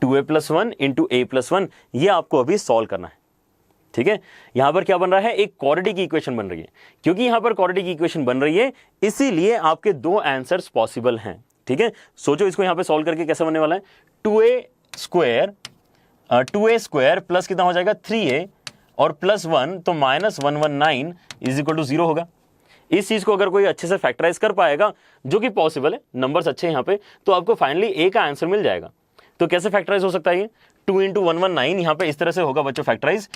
2a+1 into a+1। ये आपको अभी सॉल्व करना है। ठीक है, यहां पर क्या बन रहा है, एक क्वाड्रेटिक इक्वेशन बन रही है। क्योंकि यहां पर क्वाड्रेटिक इक्वेशन बन रही है, इसीलिए आपके दो आंसर्स पॉसिबल हैं। ठीक है, सोचो इसको यहां पे सॉल्व करके कैसे बनने वाला है, 2a स्क्वायर प्लस कितना हो जाएगा 3a और +1, तो -119 इज इक्वल टू 0 होगा। इस चीज को अगर कोई अच्छे से फैक्टराइज कर पाएगा, जो कि पॉसिबल है, नंबर्स अच्छे हैं यहाँ पे, तो आपको फाइनली a का आंसर मिल जाएगा। तो कैसे फैक्टराइज हो सकता है ये, 2 × 119 यहाँ पे इस तरह से होगा बच्चों फैक्टराइज।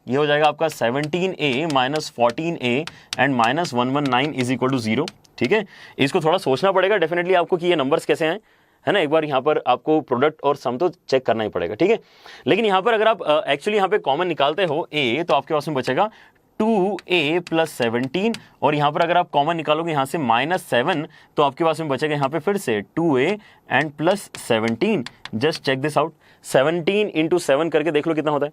ये हो जाएगा आपका 17a - 14a and -119 is equal to 0। ठीक है, इसको थोड़ा सोचना पड़ेगा डेफिनेटली आपको कि ये नंबर्स कैसे हैं, है ना। एक बार यहाँ पर आपको प्रोडक्ट और सम तो चेक करना ही पड़ेगा। ठीक है, लेकिन यहाँ पर अगर आप एक्चुअली यहाँ पे कॉमन निकालते हो a, तो आपके पास में बचेगा 2a + 17, और यहाँ पर अगर आप कॉमन निकालोगे यहाँ से -7, तो आपके पास में बचेगा यहाँ पे फिर से 2a and +17। Just check this out, 17 × 7 करके देख लो कितना होता है,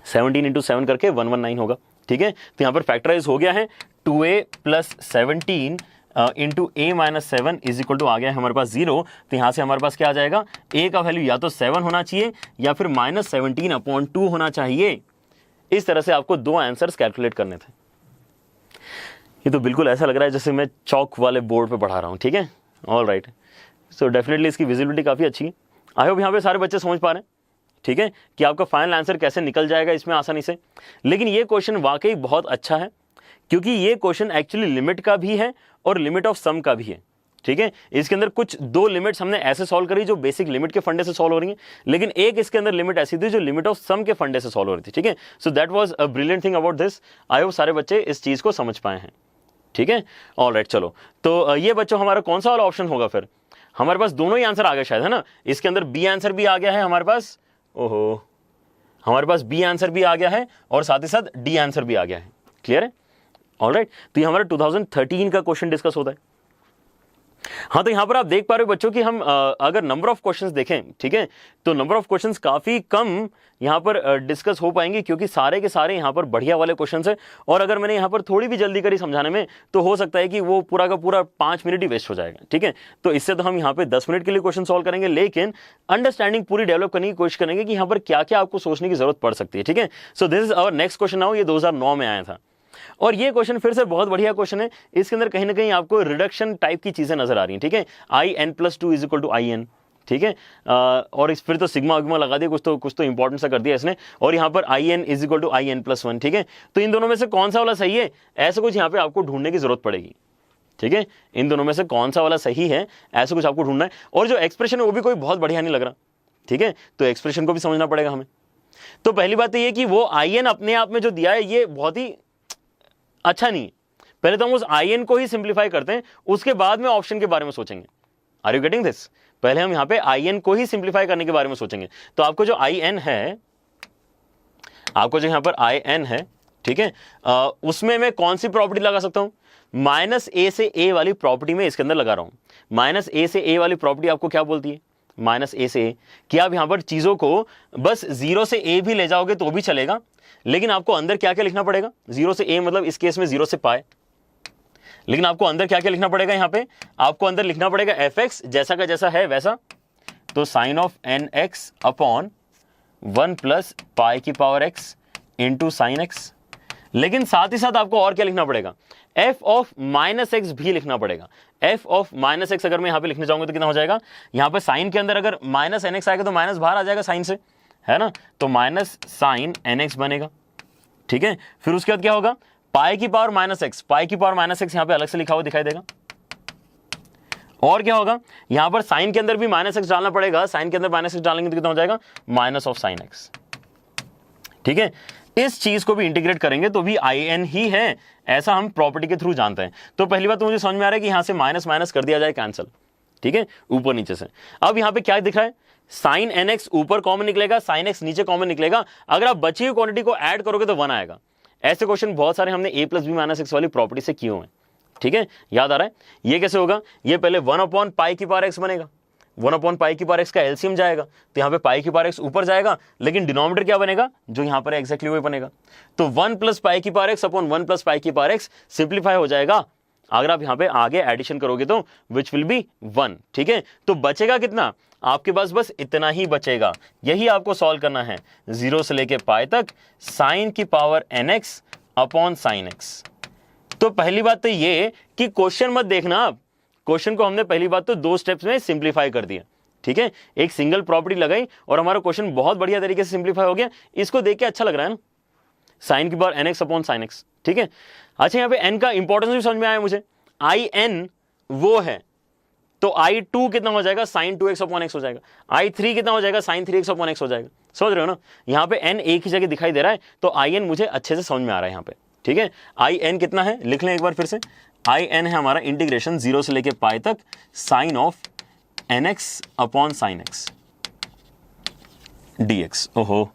17 × 7 करके 119 होगा। ठीक है, तो यहाँ पर फैक्टराइज हो गया है, 2a + 17 into a - 7 is equal to आ गया है हमारे पास 0। तो यहाँ से हमारे पास क्या आ जाएगा, a का वैल्यू या तो 7 होना चाहिए या फिर -17/2 होना चाहिए। इस तरह से आपको दो आंसर्स कैलकुलेट करने थे। ये तो बिल्कुल ऐसा लग रहा है जैसे मैं चौक वाले बोर्ड पे पढ़ा रहा हूँ। ठीक है, ऑल राइट, सो डेफिनेटली इसकी विजिबिलिटी काफ़ी अच्छी है। आई होप यहाँ पे सारे बच्चे समझ पा रहे हैं। ठीक है, कि आपका फाइनल आंसर कैसे निकल जाएगा इसमें आसानी से। लेकिन ये क्वेश्चन वाकई बहुत अच्छा है, क्योंकि ये क्वेश्चन एक्चुअली लिमिट का भी है और लिमिट ऑफ सम का भी है। ठीक है, इसके अंदर कुछ दो लिमिट्स हमने ऐसे सॉल्व करी जो बेसिक लिमिट के फंडे से सॉल्व हो रही हैं, लेकिन एक इसके अंदर लिमिट ऐसी थी जो लिमिट ऑफ सम के फंडे से सॉल्व हो रही थी। ठीक है, so that was a brilliant thing about this. I hope सारे बच्चे इस चीज को समझ पाए हैं। ठीक है, ऑलराइट, चलो तो ये बच्चों हमारा कौन सा वाला ऑप्शन होगा फिर, हमारे पास दोनों ही आंसर आ गए शायद, है ना। इसके अंदर बी आंसर भी आ गया है हमारे पास, ओहो, हमारे पास बी आंसर भी आ गया है और साथ ही साथ डी आंसर भी आ गया है। क्लियर है, ऑलराइट। तो ये हमारा 2013 का क्वेश्चन डिस्कस होता है। हाँ, तो यहां पर आप देख पा रहे हो बच्चों कि हम अगर नंबर ऑफ क्वेश्चंस देखें, ठीक है, तो नंबर ऑफ क्वेश्चंस काफी कम यहां पर डिस्कस हो पाएंगे, क्योंकि सारे के सारे यहां पर बढ़िया वाले क्वेश्चंस हैं। और अगर मैंने यहां पर थोड़ी भी जल्दी करी समझाने में, तो हो सकता है कि वो पूरा का पूरा 5 मिनट ही वेस्ट हो जाएगा। ठीक है, तो इससे तो हम यहाँ पे 10 मिनट के लिए क्वेश्चन सॉल्व करेंगे, लेकिन अंडरस्टैंडिंग पूरी डेवलप करने की कोशिश करेंगे कि यहाँ पर क्या क्या आपको सोचने की जरूरत पड़ सकती है। ठीक है, so this is our next question now. ये 2009 में आया था, और ये क्वेश्चन फिर से बहुत बढ़िया क्वेश्चन है। इसके अंदर कहीं ना कहीं आपको रिडक्शन टाइप की चीजें नजर आ रही हैं। ठीक है, in+2 is equal to in। ठीक है, और इस फिर तो सिग्मा विग्मा लगा दिया, कुछ तो इंपॉर्टेंट सा कर दिया इसने, और यहाँ पर in is equal to in+1। ठीक है, तो इन दोनों में से कौन सा वाला सही है, ऐसा कुछ यहाँ पे आपको ढूंढने की जरूरत पड़ेगी। ठीक है, इन दोनों में से कौन सा वाला सही है, ऐसा कुछ आपको ढूंढना है। और जो एक्सप्रेशन है वो भी कोई बहुत बढ़िया नहीं लग रहा। ठीक है, तो एक्सप्रेशन को भी समझना पड़ेगा हमें। तो पहली बात ये कि वो in अपने आप में जो दिया है ये बहुत ही अच्छा नहीं। पहले तो हम उस in को ही सिंप्लीफाई करते हैं, उसके बाद में ऑप्शन के बारे में सोचेंगे। Are you getting this? पहले हम यहां पे in को ही सिंप्लीफाई करने के बारे में सोचेंगे। तो आपको जो in है, आपको जो यहां पर in है, ठीक है, उसमें मैं कौन सी प्रॉपर्टी लगा सकता हूं, -a से a वाली प्रॉपर्टी में इसके अंदर लगा रहा हूं। -a से a वाली प्रॉपर्टी आपको क्या बोलती है, -a से a, कि आप यहां पर चीजों को बस 0 से a भी ले जाओगे तो भी चलेगा, लेकिन आपको अंदर क्या क्या लिखना पड़ेगा, 0 से a मतलब इस केस में 0 से पाए, लेकिन आपको अंदर क्या क्या लिखना पड़ेगा, यहां पे आपको अंदर लिखना पड़ेगा fx जैसा का जैसा है वैसा, तो sin of nx upon 1 + π⁴x into sin x। लेकिन साथ ही साथ आपको और क्या लिखना पड़ेगा, f of -x भी लिखना पड़ेगा। f of -x अगर मैं यहां पे लिखने जाऊंगा तो कितना हो जाएगा, यहां पे साइन के अंदर अगर -nx आएगा तो माइनस बाहर आ जाएगा साइन से, है ना, तो -sin nx बनेगा। ठीक है, फिर उसके बाद क्या होगा, π⁻⁻x, π⁻⁻x यहां पे अलग से लिखा हुआ दिखाई देगा। और क्या होगा, यहां पर साइन के अंदर भी -x डालना पड़ेगा, साइन के अंदर -x डालेंगे तो कितना हो जाएगा, -sin x। ठीक है, इस चीज को भी इंटीग्रेट करेंगे तो भी in ही है, ऐसा हम प्रॉपर्टी के थ्रू जानते हैं। तो पहली बात तो मुझे समझ में आ रहा है कि यहां से माइनस माइनस कर दिया जाए, कैंसिल, ठीक है, ऊपर नीचे से। अब यहां पे क्या दिख रहा है, साइन nx ऊपर कॉमन निकलेगा, साइन x नीचे कॉमन निकलेगा, अगर आप बची हुई क्वांटिटी को ऐड करोगे तो 1 आएगा। ऐसे क्वेश्चन बहुत सारे हमने a + b - x वाली प्रॉपर्टी से किए हुए हैं, ठीक है, याद आ रहा है। ये कैसे होगा, ये पहले 1/π⁴x बनेगा, 1/π⁴x का एलसीएम जाएगा, तो यहाँ पे π⁴x ऊपर जाएगा, लेकिन डिनोमिनेटर क्या बनेगा, जो यहाँ पर एग्जैक्टली वही बनेगा। तो 1 + π⁴x अपॉन 1 + π⁴x सिंप्लीफाई हो जाएगा अगर आप यहाँ पे आगे एडिशन करोगे तो, विच विल बी 1, ठीक है। तो बचेगा कितना आपके पास, बस इतना ही बचेगा, यही आपको सॉल्व करना है, 0 से लेके पाई तक sin की power nx upon sin x। तो पहली बात तो ये कि क्वेश्चन मत देखना आप, क्वेश्चन को हमने पहली बात तो 2 स्टेप्स में सिंप्लीफाई कर दिया, ठीक है, एक सिंगल प्रॉपर्टी लगाई और हमारा क्वेश्चन बहुत बढ़िया तरीके से सिंप्लीफाई हो गया। इसको देख के अच्छा लग रहा है ना, साइन की power nx upon sin x, ठीक है। अच्छा, यहाँ पे n का इंपॉर्टेंस भी समझ में आया मुझे, in वो है, तो i2 कितना हो जाएगा, sin 2x अपॉन x हो जाएगा, i3 कितना हो जाएगा, sin 3x अपॉन x हो जाएगा। समझ रहे हो ना, यहाँ पे n एक ही जगह दिखाई दे रहा है, तो in मुझे अच्छे से समझ में आ रहा है यहाँ पे, ठीक है। in कितना है, लिख लें एक बार फिर से, in है हमारा इंटीग्रेशन 0 से लेके पाई तक sine of nx upon sin x dx। ओहो,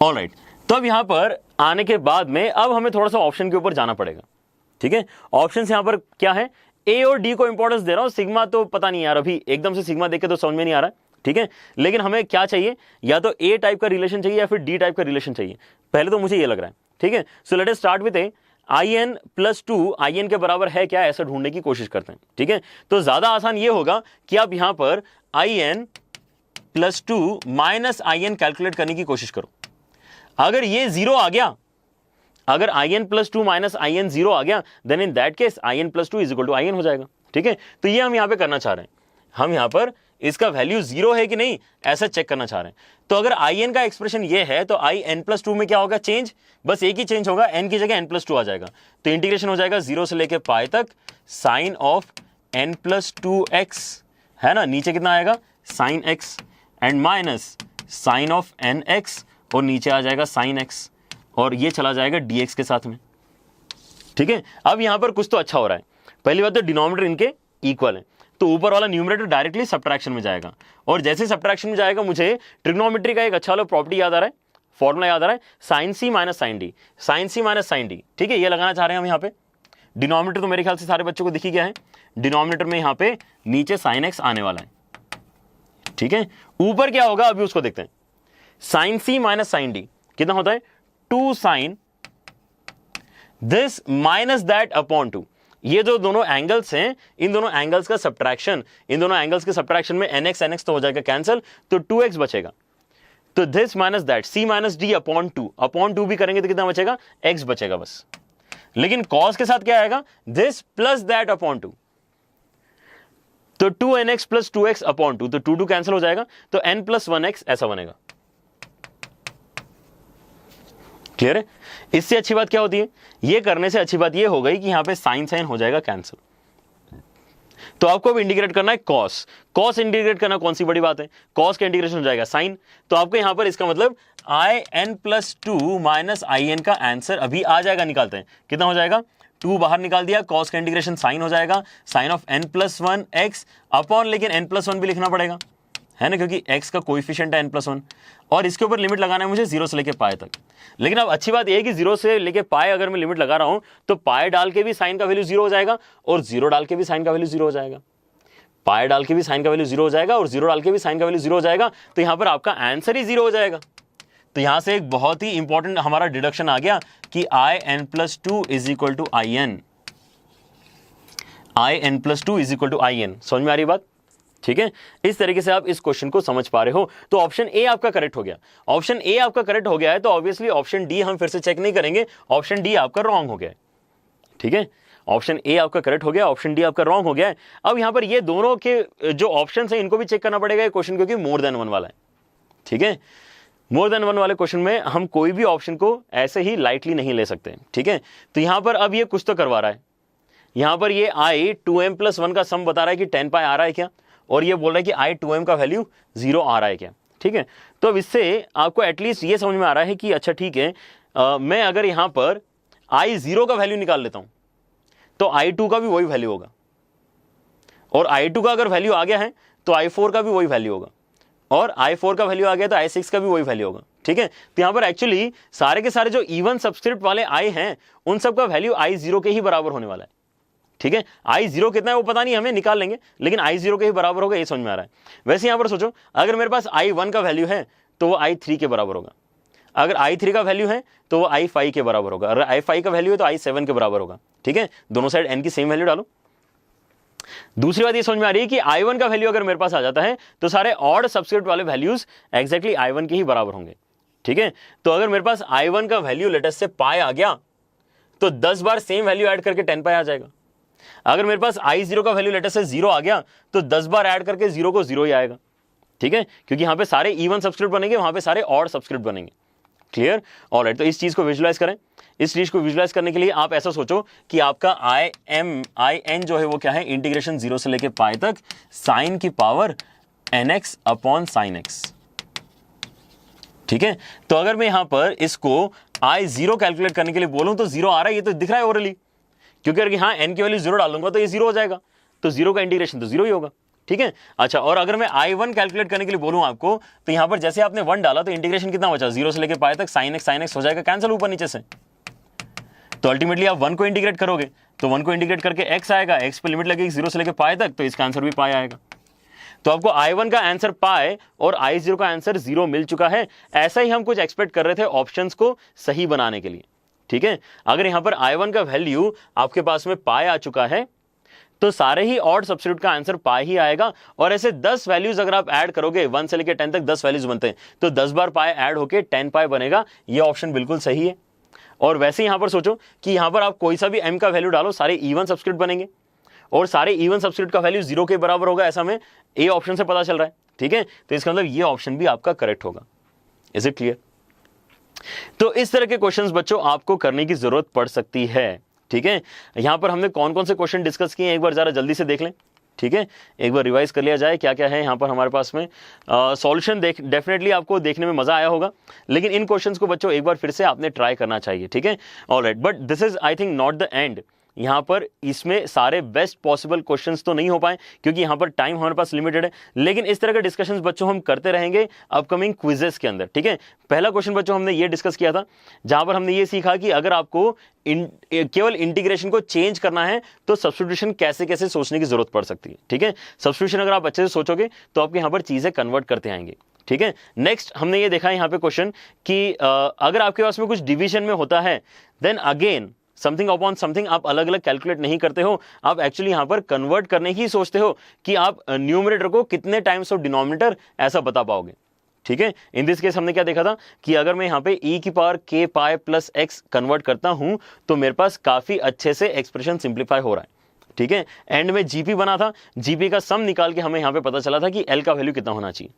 ऑलराइट, तो अब यहां पर आने के बाद में अब हमें थोड़ा सा ऑप्शन के ऊपर जाना पड़ेगा, ठीक है। ऑप्शन यहां पर क्या है, ए और डी को इंपॉर्टेंस दे रहा हूं, सिग्मा तो पता नहीं यार, अभी एकदम से सिग्मा देख के तो समझ में नहीं आ रहा है, ठीक है, लेकिन हमें क्या चाहिए, या तो ए टाइप का रिलेशन चाहिए या फिर डी टाइप का रिलेशन चाहिए, पहले तो मुझे ये लग रहा है, ठीक है। So let us start with A, in + 2 in के बराबर है क्या, ऐसा ढूंढने की कोशिश करते हैं, ठीक है। तो ज्यादा आसान ये होगा कि आप यहां पर in + 2 माइनस in कैलकुलेट करने की कोशिश करो। अगर ये 0 आ गया, अगर in + 2 माइनस in 0 आ गया, then in that case in + 2 = in हो जाएगा, ठीक है। तो ये हम यहां पे करना चाह रहे हैं, हम यहां पर इसका वैल्यू 0 है कि नहीं ऐसा चेक करना चाह रहे हैं। तो अगर in का एक्सप्रेशन ये है तो in + 2 में क्या होगा, चेंज, बस एक ही चेंज होगा, n की जगह n + 2 आ जाएगा, तो इंटीग्रेशन हो जाएगा 0 से लेके पाई तक साइन ऑफ n + 2x, है ना, नीचे कितना आएगा sin x and minus sine of nx, और नीचे आ जाएगा sin x, और ये चला जाएगा dx के साथ में, ठीक है। अब यहां पर कुछ तो अच्छा हो रहा है, पहली बात तो डिनोमिनेटर इनके इक्वल है, तो ऊपर वाला न्यूमरेटर डायरेक्टली सब्ट्रैक्शन में जाएगा, और जैसे सब्ट्रैक्शन में जाएगा मुझे ट्रिग्नोमेट्री का एक अच्छा वाला प्रॉपर्टी याद आ रहा है, फॉर्मूला याद आ रहा है, sin c - sin d, sin c - sin d, ठीक है, ये लगाना चाह रहे हैं हम यहाँ पे। डिनोमिनेटर तो मेरे ख्याल से सारे बच्चों को दिख ही गया है, डिनोमिनेटर में यहाँ पे नीचे sin x आने वाला है, ठीक है। ऊपर क्या होगा अभी उसको देखते हैं, sin c - sin d कितना होता है, 2 sin this minus that upon 2, ये जो दोनों एंगल्स हैं, इन दोनों एंगल्स का सब्ट्रैक्शन, इन दोनों एंगल्स के सब्ट्रैक्शन में nx तो हो जाएगा कैंसिल, तो 2x बचेगा, तो this minus that c - d upon 2, upon 2 भी करेंगे तो कितना बचेगा, x बचेगा बस। लेकिन cos के साथ क्या आएगा, दिस प्लस दैट अपॉन 2, तो 2nx + 2x अपॉन 2, तो 2 कैंसिल हो जाएगा, तो n + 1x ऐसा बनेगा। क्लियर है। इससे अच्छी बात क्या होती है, ये करने से अच्छी बात ये हो गई कि यहां पे साइन हो जाएगा कैंसिल। तो आपको अब इंटीग्रेट करना है कॉस, कॉस इंटीग्रेट करना कौन सी बड़ी बात है, कॉस का इंटीग्रेशन हो जाएगा साइन, तो आपको यहां पर इसका मतलब in + 2 माइनस in का आंसर अभी आ जाएगा, निकालते हैं कितना हो जाएगा, 2 बाहर निकाल दिया, कॉस का इंटीग्रेशन साइन हो जाएगा, sine of n + 1x upon, लेकिन n + 1 भी लिखना पड़ेगा, है ना, क्योंकि x का कोएफिशिएंट है n + 1, और इसके ऊपर लिमिट लगाना है मुझे 0 से लेके पाई तक। लेकिन अब अच्छी बात यह है कि 0 से लेके पाई अगर मैं लिमिट लगा रहा हूं तो पाई डाल के भी साइन का वैल्यू 0 हो जाएगा, और 0 डाल के भी साइन का वैल्यू 0 हो जाएगा, पाई डाल के भी साइन का वैल्यू 0 हो जाएगा, और 0 डाल के भी साइन का वैल्यू 0 हो जाएगा, तो यहां पर आपका आंसर ही 0 हो जाएगा। तो यहां से एक बहुत ही इंपॉर्टेंट हमारा डिडक्शन आ गया कि in + 2 = in, in + 2 = in। समझ में आ रही बात, ठीक है। इस तरीके से आप इस क्वेश्चन को समझ पा रहे हो। तो ऑप्शन ए आपका करेक्ट हो गया, ऑप्शन ए आपका करेक्ट हो गया है, तो ऑब्वियसली ऑप्शन डी हम फिर से चेक नहीं करेंगे, ऑप्शन डी आपका रॉन्ग हो गया है, ठीक है। ऑप्शन ए आपका करेक्ट हो गया, ऑप्शन डी आपका रॉन्ग हो गया है। अब यहां पर ये दोनों के जो ऑप्शंस हैं इनको भी चेक करना पड़ेगा क्वेश्चन, क्योंकि मोर देन 1 वाला है, ठीक है। मोर देन 1 वाले क्वेश्चन में हम कोई भी ऑप्शन को ऐसे ही लाइटली नहीं ले सकते, ठीक है। तो यहां पर अब ये कुछ तो करवा रहा है, यहां पर ये i 2m + 1 का सम बता रहा है कि 10 पाई आ रहा है क्या, और ये बोल रहा है कि i 2m का वैल्यू 0 आ रहा है क्या। ठीक है। तो अब इससे आपको एटलीस्ट ये समझ में आ रहा है कि अच्छा ठीक है, मैं अगर यहां पर I0 का वैल्यू निकाल लेता हूं तो I2 का भी वही वैल्यू होगा, और I2 का अगर वैल्यू आ गया है तो I4 का भी वही वैल्यू होगा, और I4 का वैल्यू आ गया तो I6 का भी वही वैल्यू होगा। ठीक है, तो यहां पर एक्चुअली सारे के सारे जो इवन सबस्क्रिप्ट वाले I हैं उन सब का वैल्यू I0 के ही बराबर होने वाला है। ठीक है, I0 कितना है वो पता नहीं, हमें निकाल लेंगे, लेकिन I0 के ही बराबर होगा, ये समझ में आ रहा है। वैसे यहां पर सोचो, अगर मेरे पास I1 का वैल्यू है तो वो I3 के बराबर होगा, अगर I3 का वैल्यू है तो वो I5 के बराबर होगा, अगर I5 का वैल्यू है तो I7 के बराबर होगा। ठीक है, दोनों साइड n की सेम वैल्यू डालो। दूसरी बात ये समझ में आ रही है कि I1 का वैल्यू अगर मेरे पास आ जाता है तो सारे ऑड सबस्क्रिप्ट वाले वैल्यूज एग्जैक्टली I1 के ही बराबर होंगे। ठीक है, तो अगर मेरे पास I1 का वैल्यू लेटेस्ट से पाई आ गया तो 10 बार सेम वैल्यू ऐड करके 10 पाई आ जाएगा। अगर मेरे पास I0 का वैल्यू लेटेस्ट से 0 आ गया तो 10 बार ऐड करके 0 को 0 ही आएगा। ठीक है, क्योंकि यहां पे सारे इवन सबस्क्रिप्ट बनेंगे, वहां पे सारे ऑड सबस्क्रिप्ट बनेंगे। क्लियर? ऑलराइट, तो इस चीज को विजुलाइज करें। इस चीज को विजुलाइज करने के लिए आप ऐसा सोचो कि आपका IN जो है वो क्या है, इंटीग्रेशन 0 से लेके पाई तक साइन की power nx upon sine x। ठीक है, तो अगर मैं यहां पर इसको I0 कैलकुलेट करने के लिए बोलूं तो 0 आ रहा है, ये तो दिख रहा है ओरली, क्योंकि अगर यहां n की वैल्यू 0 डालूंगा तो ये 0 हो जाएगा, तो 0 का इंटीग्रेशन तो 0 ही होगा। ठीक है, अच्छा, और अगर मैं I1 कैलकुलेट करने के लिए बोलूं आपको तो यहां पर जैसे आपने 1 डाला तो इंटीग्रेशन कितना बचा, 0 से लेके पाई तक साइन x हो जाएगा, कैंसिल ऊपर नीचे से। तो अल्टीमेटली आप 1 को इंटीग्रेट करोगे तो 1 को इंटीग्रेट करके x आएगा, x पे लिमिट लगेगी 0 से लेके पाई तक, तो इसका आंसर भी पाई आएगा। तो आपको I1 का आंसर पाई और I0 का आंसर 0 मिल चुका है। ऐसा ही हम कुछ एक्सपेक्ट कर रहे थे ऑप्शंस को सही बनाने के लिए। ठीक है, अगर यहां पर I1 का वैल्यू आपके पास में पाई आ चुका है तो सारे ही ऑड सबस्क्रिप्ट का आंसर पाई ही आएगा, और ऐसे 10 वैल्यूज अगर आप ऐड करोगे 1 से लेके 10 तक 10 वैल्यूज बनते हैं, तो 10 बार पाई ऐड होके 10 पाई बनेगा। ये ऑप्शन बिल्कुल सही है। और वैसे यहां पर सोचो कि यहां पर आप कोई सा भी m का वैल्यू डालो, सारे इवन सबस्क्रिप्ट बनेंगे, और सारे इवन सबस्क्रिप्ट का वैल्यू 0 के बराबर होगा, ऐसा हमें ए ऑप्शन से पता चल रहा है। ठीक है, तो इसका मतलब ये ऑप्शन भी आपका करेक्ट होगा। Is it clear? तो इस तरह के क्वेश्चंस बच्चों आपको करने की जरूरत पड़ सकती है। ठीक है, यहां पर हमने कौन कौन से क्वेश्चन डिस्कस किए हैं एक बार जरा जल्दी से देख लें। ठीक है, एक बार रिवाइज कर लिया जाए क्या क्या है यहां पर हमारे पास में। सॉल्यूशन डेफिनेटली आपको देखने में मजा आया होगा, लेकिन इन क्वेश्चंस को बच्चों एक बार फिर से आपने ट्राई करना चाहिए। ठीक है, alright, but this is I think not the end. यहां पर इसमें सारे बेस्ट पॉसिबल क्वेश्चंस तो नहीं हो पाए क्योंकि यहां पर टाइम हमारे पास लिमिटेड है, लेकिन इस तरह के डिस्कशंस बच्चों हम करते रहेंगे अपकमिंग क्विजेस के अंदर। ठीक है, पहला क्वेश्चन बच्चों हमने ये डिस्कस किया था जहां पर हमने ये सीखा कि अगर आपको केवल इंटीग्रेशन को चेंज करना है तो सब्स्टिट्यूशन कैसे कैसे सोचने की जरूरत पड़ सकती है। ठीक है, सब्स्टिट्यूशन अगर आप अच्छे से सोचोगे तो आपके यहां पर चीजें कन्वर्ट करते आएंगे। ठीक है, नेक्स्ट हमने ये देखा यहां पे क्वेश्चन कि अगर आपके पास में कुछ डिवीजन में होता है then again something upon something आप अलग अलग कैलकुलेट नहीं करते हो, आप एक्चुअली यहां पर कन्वर्ट करने ही सोचते हो कि आप न्यूमरेटर को कितने टाइम्स ऑफ डिनोमिनेटर ऐसा बता पाओगे। ठीक है, इन दिस केस हमने क्या देखा था कि अगर मैं यहां पे e की power k pi plus x convert करता हूं तो मेरे पास काफी अच्छे से एक्सप्रेशन सिंप्लीफाई हो रहा है। ठीक है, एंड में जीपी बना था, जीपी का सम निकाल के हमें यहां पे पता चला था कि l का वैल्यू कितना होना चाहिए।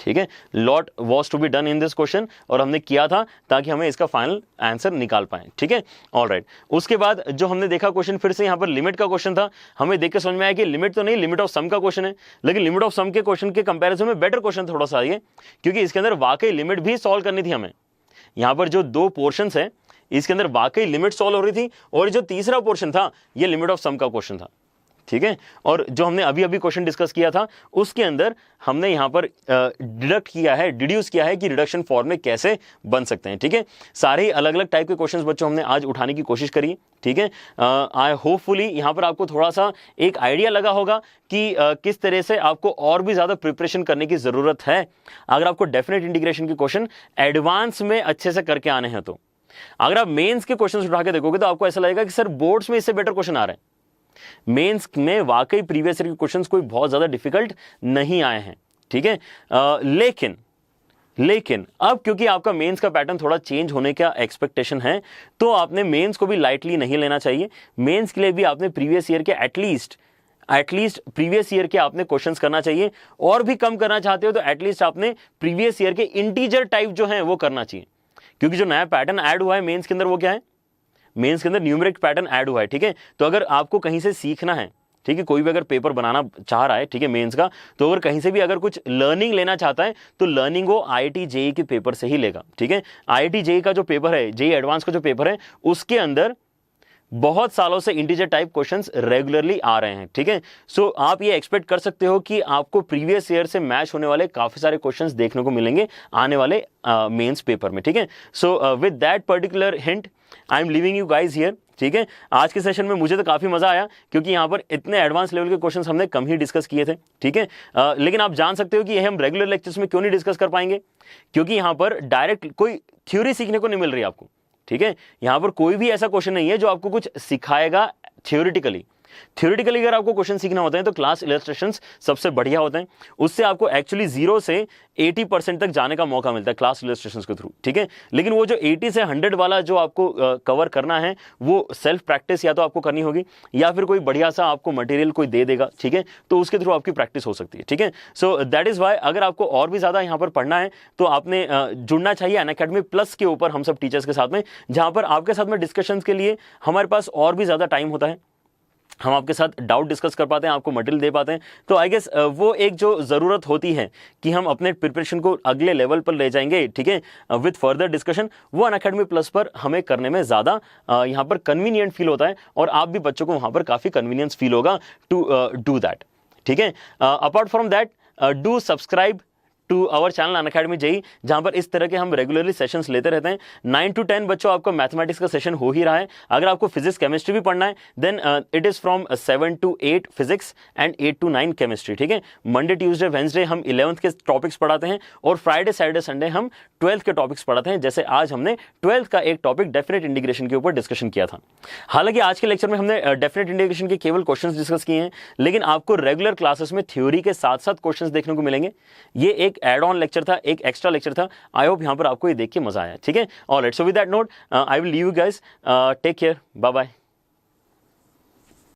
ठीक है, lot was to be done in this question, और हमने किया था ताकि हमें इसका फाइनल आंसर निकाल पाए। ठीक है, ऑलराइट, उसके बाद जो हमने देखा क्वेश्चन फिर से यहाँ पर लिमिट का क्वेश्चन था। हमें देख के समझ में आया कि लिमिट तो नहीं, लिमिट ऑफ सम का क्वेश्चन है, लेकिन लिमिट ऑफ सम के क्वेश्चन के कंपैरिजन में बेटर क्वेश्चन थोड़ा सा ये, क्योंकि इसके अंदर वाकई लिमिट भी सॉल्व करनी थी हमें। यहाँ पर जो 2 पोर्शंस है इसके अंदर वाकई लिमिट सॉल्व हो रही थी, और जो तीसरा पोर्शन था ये लिमिट ऑफ सम का क्वेश्चन था। ठीक है, और जो हमने अभी अभी क्वेश्चन डिस्कस किया था उसके अंदर हमने यहां पर डिड्यूस किया है कि रिडक्शन फॉर्म में कैसे बन सकते हैं। ठीक है, सारे ही अलग अलग टाइप के क्वेश्चंस बच्चों हमने आज उठाने की कोशिश करी। ठीक है, आई होपफुली यहां पर आपको थोड़ा सा एक आइडिया लगा होगा कि किस तरह से आपको और भी ज्यादा प्रिपरेशन करने की जरूरत है अगर आपको डेफिनेट इंटीग्रेशन के क्वेश्चन एडवांस में अच्छे से करके आने हैं। तो अगर आप मेंस के क्वेश्चन उठा के देखोगे तो आपको ऐसा लगेगा कि सर बोर्ड्स में इससे बेटर क्वेश्चन आ रहे हैं। मेंस में वाकई प्रीवियस ईयर के क्वेश्चंस कोई बहुत ज्यादा डिफिकल्ट नहीं आए हैं। ठीक है, लेकिन अब क्योंकि आपका मेंस का पैटर्न थोड़ा चेंज होने का एक्सपेक्टेशन है तो आपने मेंस को भी लाइटली नहीं लेना चाहिए। मेंस के लिए भी आपने प्रीवियस ईयर के एटलीस्ट प्रीवियस ईयर के आपने क्वेश्चंस करना चाहिए, और भी कम करना चाहते हो तो एटलीस्ट आपने प्रीवियस ईयर के इंटीजर टाइप जो है वो करना चाहिए, क्योंकि जो नया पैटर्न ऐड हुआ है मेंस के अंदर वो क्या है, मेंस के अंदर न्यूमेरिक पैटर्न ऐड हुआ है। ठीक है, तो अगर आपको कहीं से सीखना है, ठीक है, कोई भी अगर पेपर बनाना चाह रहा है, ठीक है, मेंस का, तो अगर कहीं से भी अगर कुछ लर्निंग लेना चाहता है तो लर्निंग वो IIT JEE के पेपर से ही लेगा। ठीक है, IIT JEE का जो पेपर है, JEE एडवांस का जो पेपर है, उसके अंदर बहुत सालों से इंटीजर टाइप क्वेश्चंस रेगुलरली आ रहे हैं। ठीक है, सो आप ये एक्सपेक्ट कर सकते हो कि आपको प्रीवियस ईयर से मैच होने वाले काफी सारे क्वेश्चंस देखने को मिलेंगे आने वाले मेंस पेपर में। ठीक है, सो with that particular hint I am living you guys here. ठीक है, आज के सेशन में मुझे तो काफी मजा आया क्योंकि यहाँ पर इतने एडवांस लेवल के क्वेश्चंस हमने कम ही डिस्कस किए थे। ठीक है, लेकिन आप जान सकते हो कि ये हम रेगुलर लेक्चर्स में क्यों नहीं डिस्कस कर पाएंगे, क्योंकि यहाँ पर डायरेक्ट कोई थ्योरी सीखने को नहीं मिल रही आपको। ठीक है, यहां पर कोई भी ऐसा क्वेश्चन नहीं है जो आपको कुछ सिखाएगा थ्योरेटिकली। अगर आपको क्वेश्चन सीखना होता है तो क्लास इलस्ट्रेशंस सबसे बढ़िया होते हैं, उससे आपको एक्चुअली 0 से 80% तक जाने का मौका मिलता है क्लास इलस्ट्रेशंस के थ्रू। ठीक है, लेकिन वो जो 80 से 100 वाला जो आपको कवर करना है वो सेल्फ प्रैक्टिस या तो आपको करनी होगी या फिर कोई बढ़िया सा आपको मटेरियल कोई दे देगा। ठीक है, तो उसके थ्रू आपकी प्रैक्टिस हो सकती है। ठीक है, सो दैट इज वाई अगर आपको और भी ज्यादा यहाँ पर पढ़ना है तो आपने जुड़ना चाहिए अनअकैडमी प्लस के ऊपर हम सब टीचर्स के साथ में, जहां पर आपके साथ में डिस्कशंस के लिए हमारे पास और भी ज्यादा टाइम होता है, हम आपके साथ डाउट डिस्कस कर पाते हैं, आपको मटेरियल दे पाते हैं। तो आई गेस वो एक जो ज़रूरत होती है कि हम अपने प्रिपरेशन को अगले लेवल पर ले जाएंगे, ठीक है, विद फर्दर डिस्कशन, वो अनअकैडमी प्लस पर हमें करने में ज़्यादा यहाँ पर कन्वीनियंट फील होता है और आप भी बच्चों को वहाँ पर काफ़ी कन्वीनियंस फील होगा टू डू दैट। ठीक है, apart from that do subscribe to our channel Unacademy JEE, जहां पर इस तरह के हम रेगुलरली सेशंस लेते रहते हैं। 9 to 10 बच्चों आपका मैथमेटिक्स का सेशन हो ही रहा है। अगर आपको फिजिक्स केमिस्ट्री भी पढ़ना है then it is from 7 to 8 physics and 8 to 9 chemistry. ठीक है, मंडे ट्यूसडे वेंसडे हम 11th के टॉपिक्स पढ़ाते हैं और फ्राइडे सैटरडे संडे हम 12th के टॉपिक्स पढ़ाते हैं। जैसे आज हमने 12th का एक टॉपिक डेफिनेट इंटीग्रेशन के ऊपर डिस्कशन किया था। हालांकि आज के लेक्चर में हमने डेफिनेट इंटीग्रेशन के केवल क्वेश्चंस डिस्कस किए हैं, लेकिन आपको रेगुलर क्लासेस में थ्योरी के साथ साथ क्वेश्चंस देखने को मिलेंगे। ये एक एड ऑन लेक्चर था, एक एक्स्ट्रा लेक्चर था। आई होप यहां पर आपको ये देख के मजा आया। ठीक है, alright, so with that note I will leave you guys, take care, bye bye.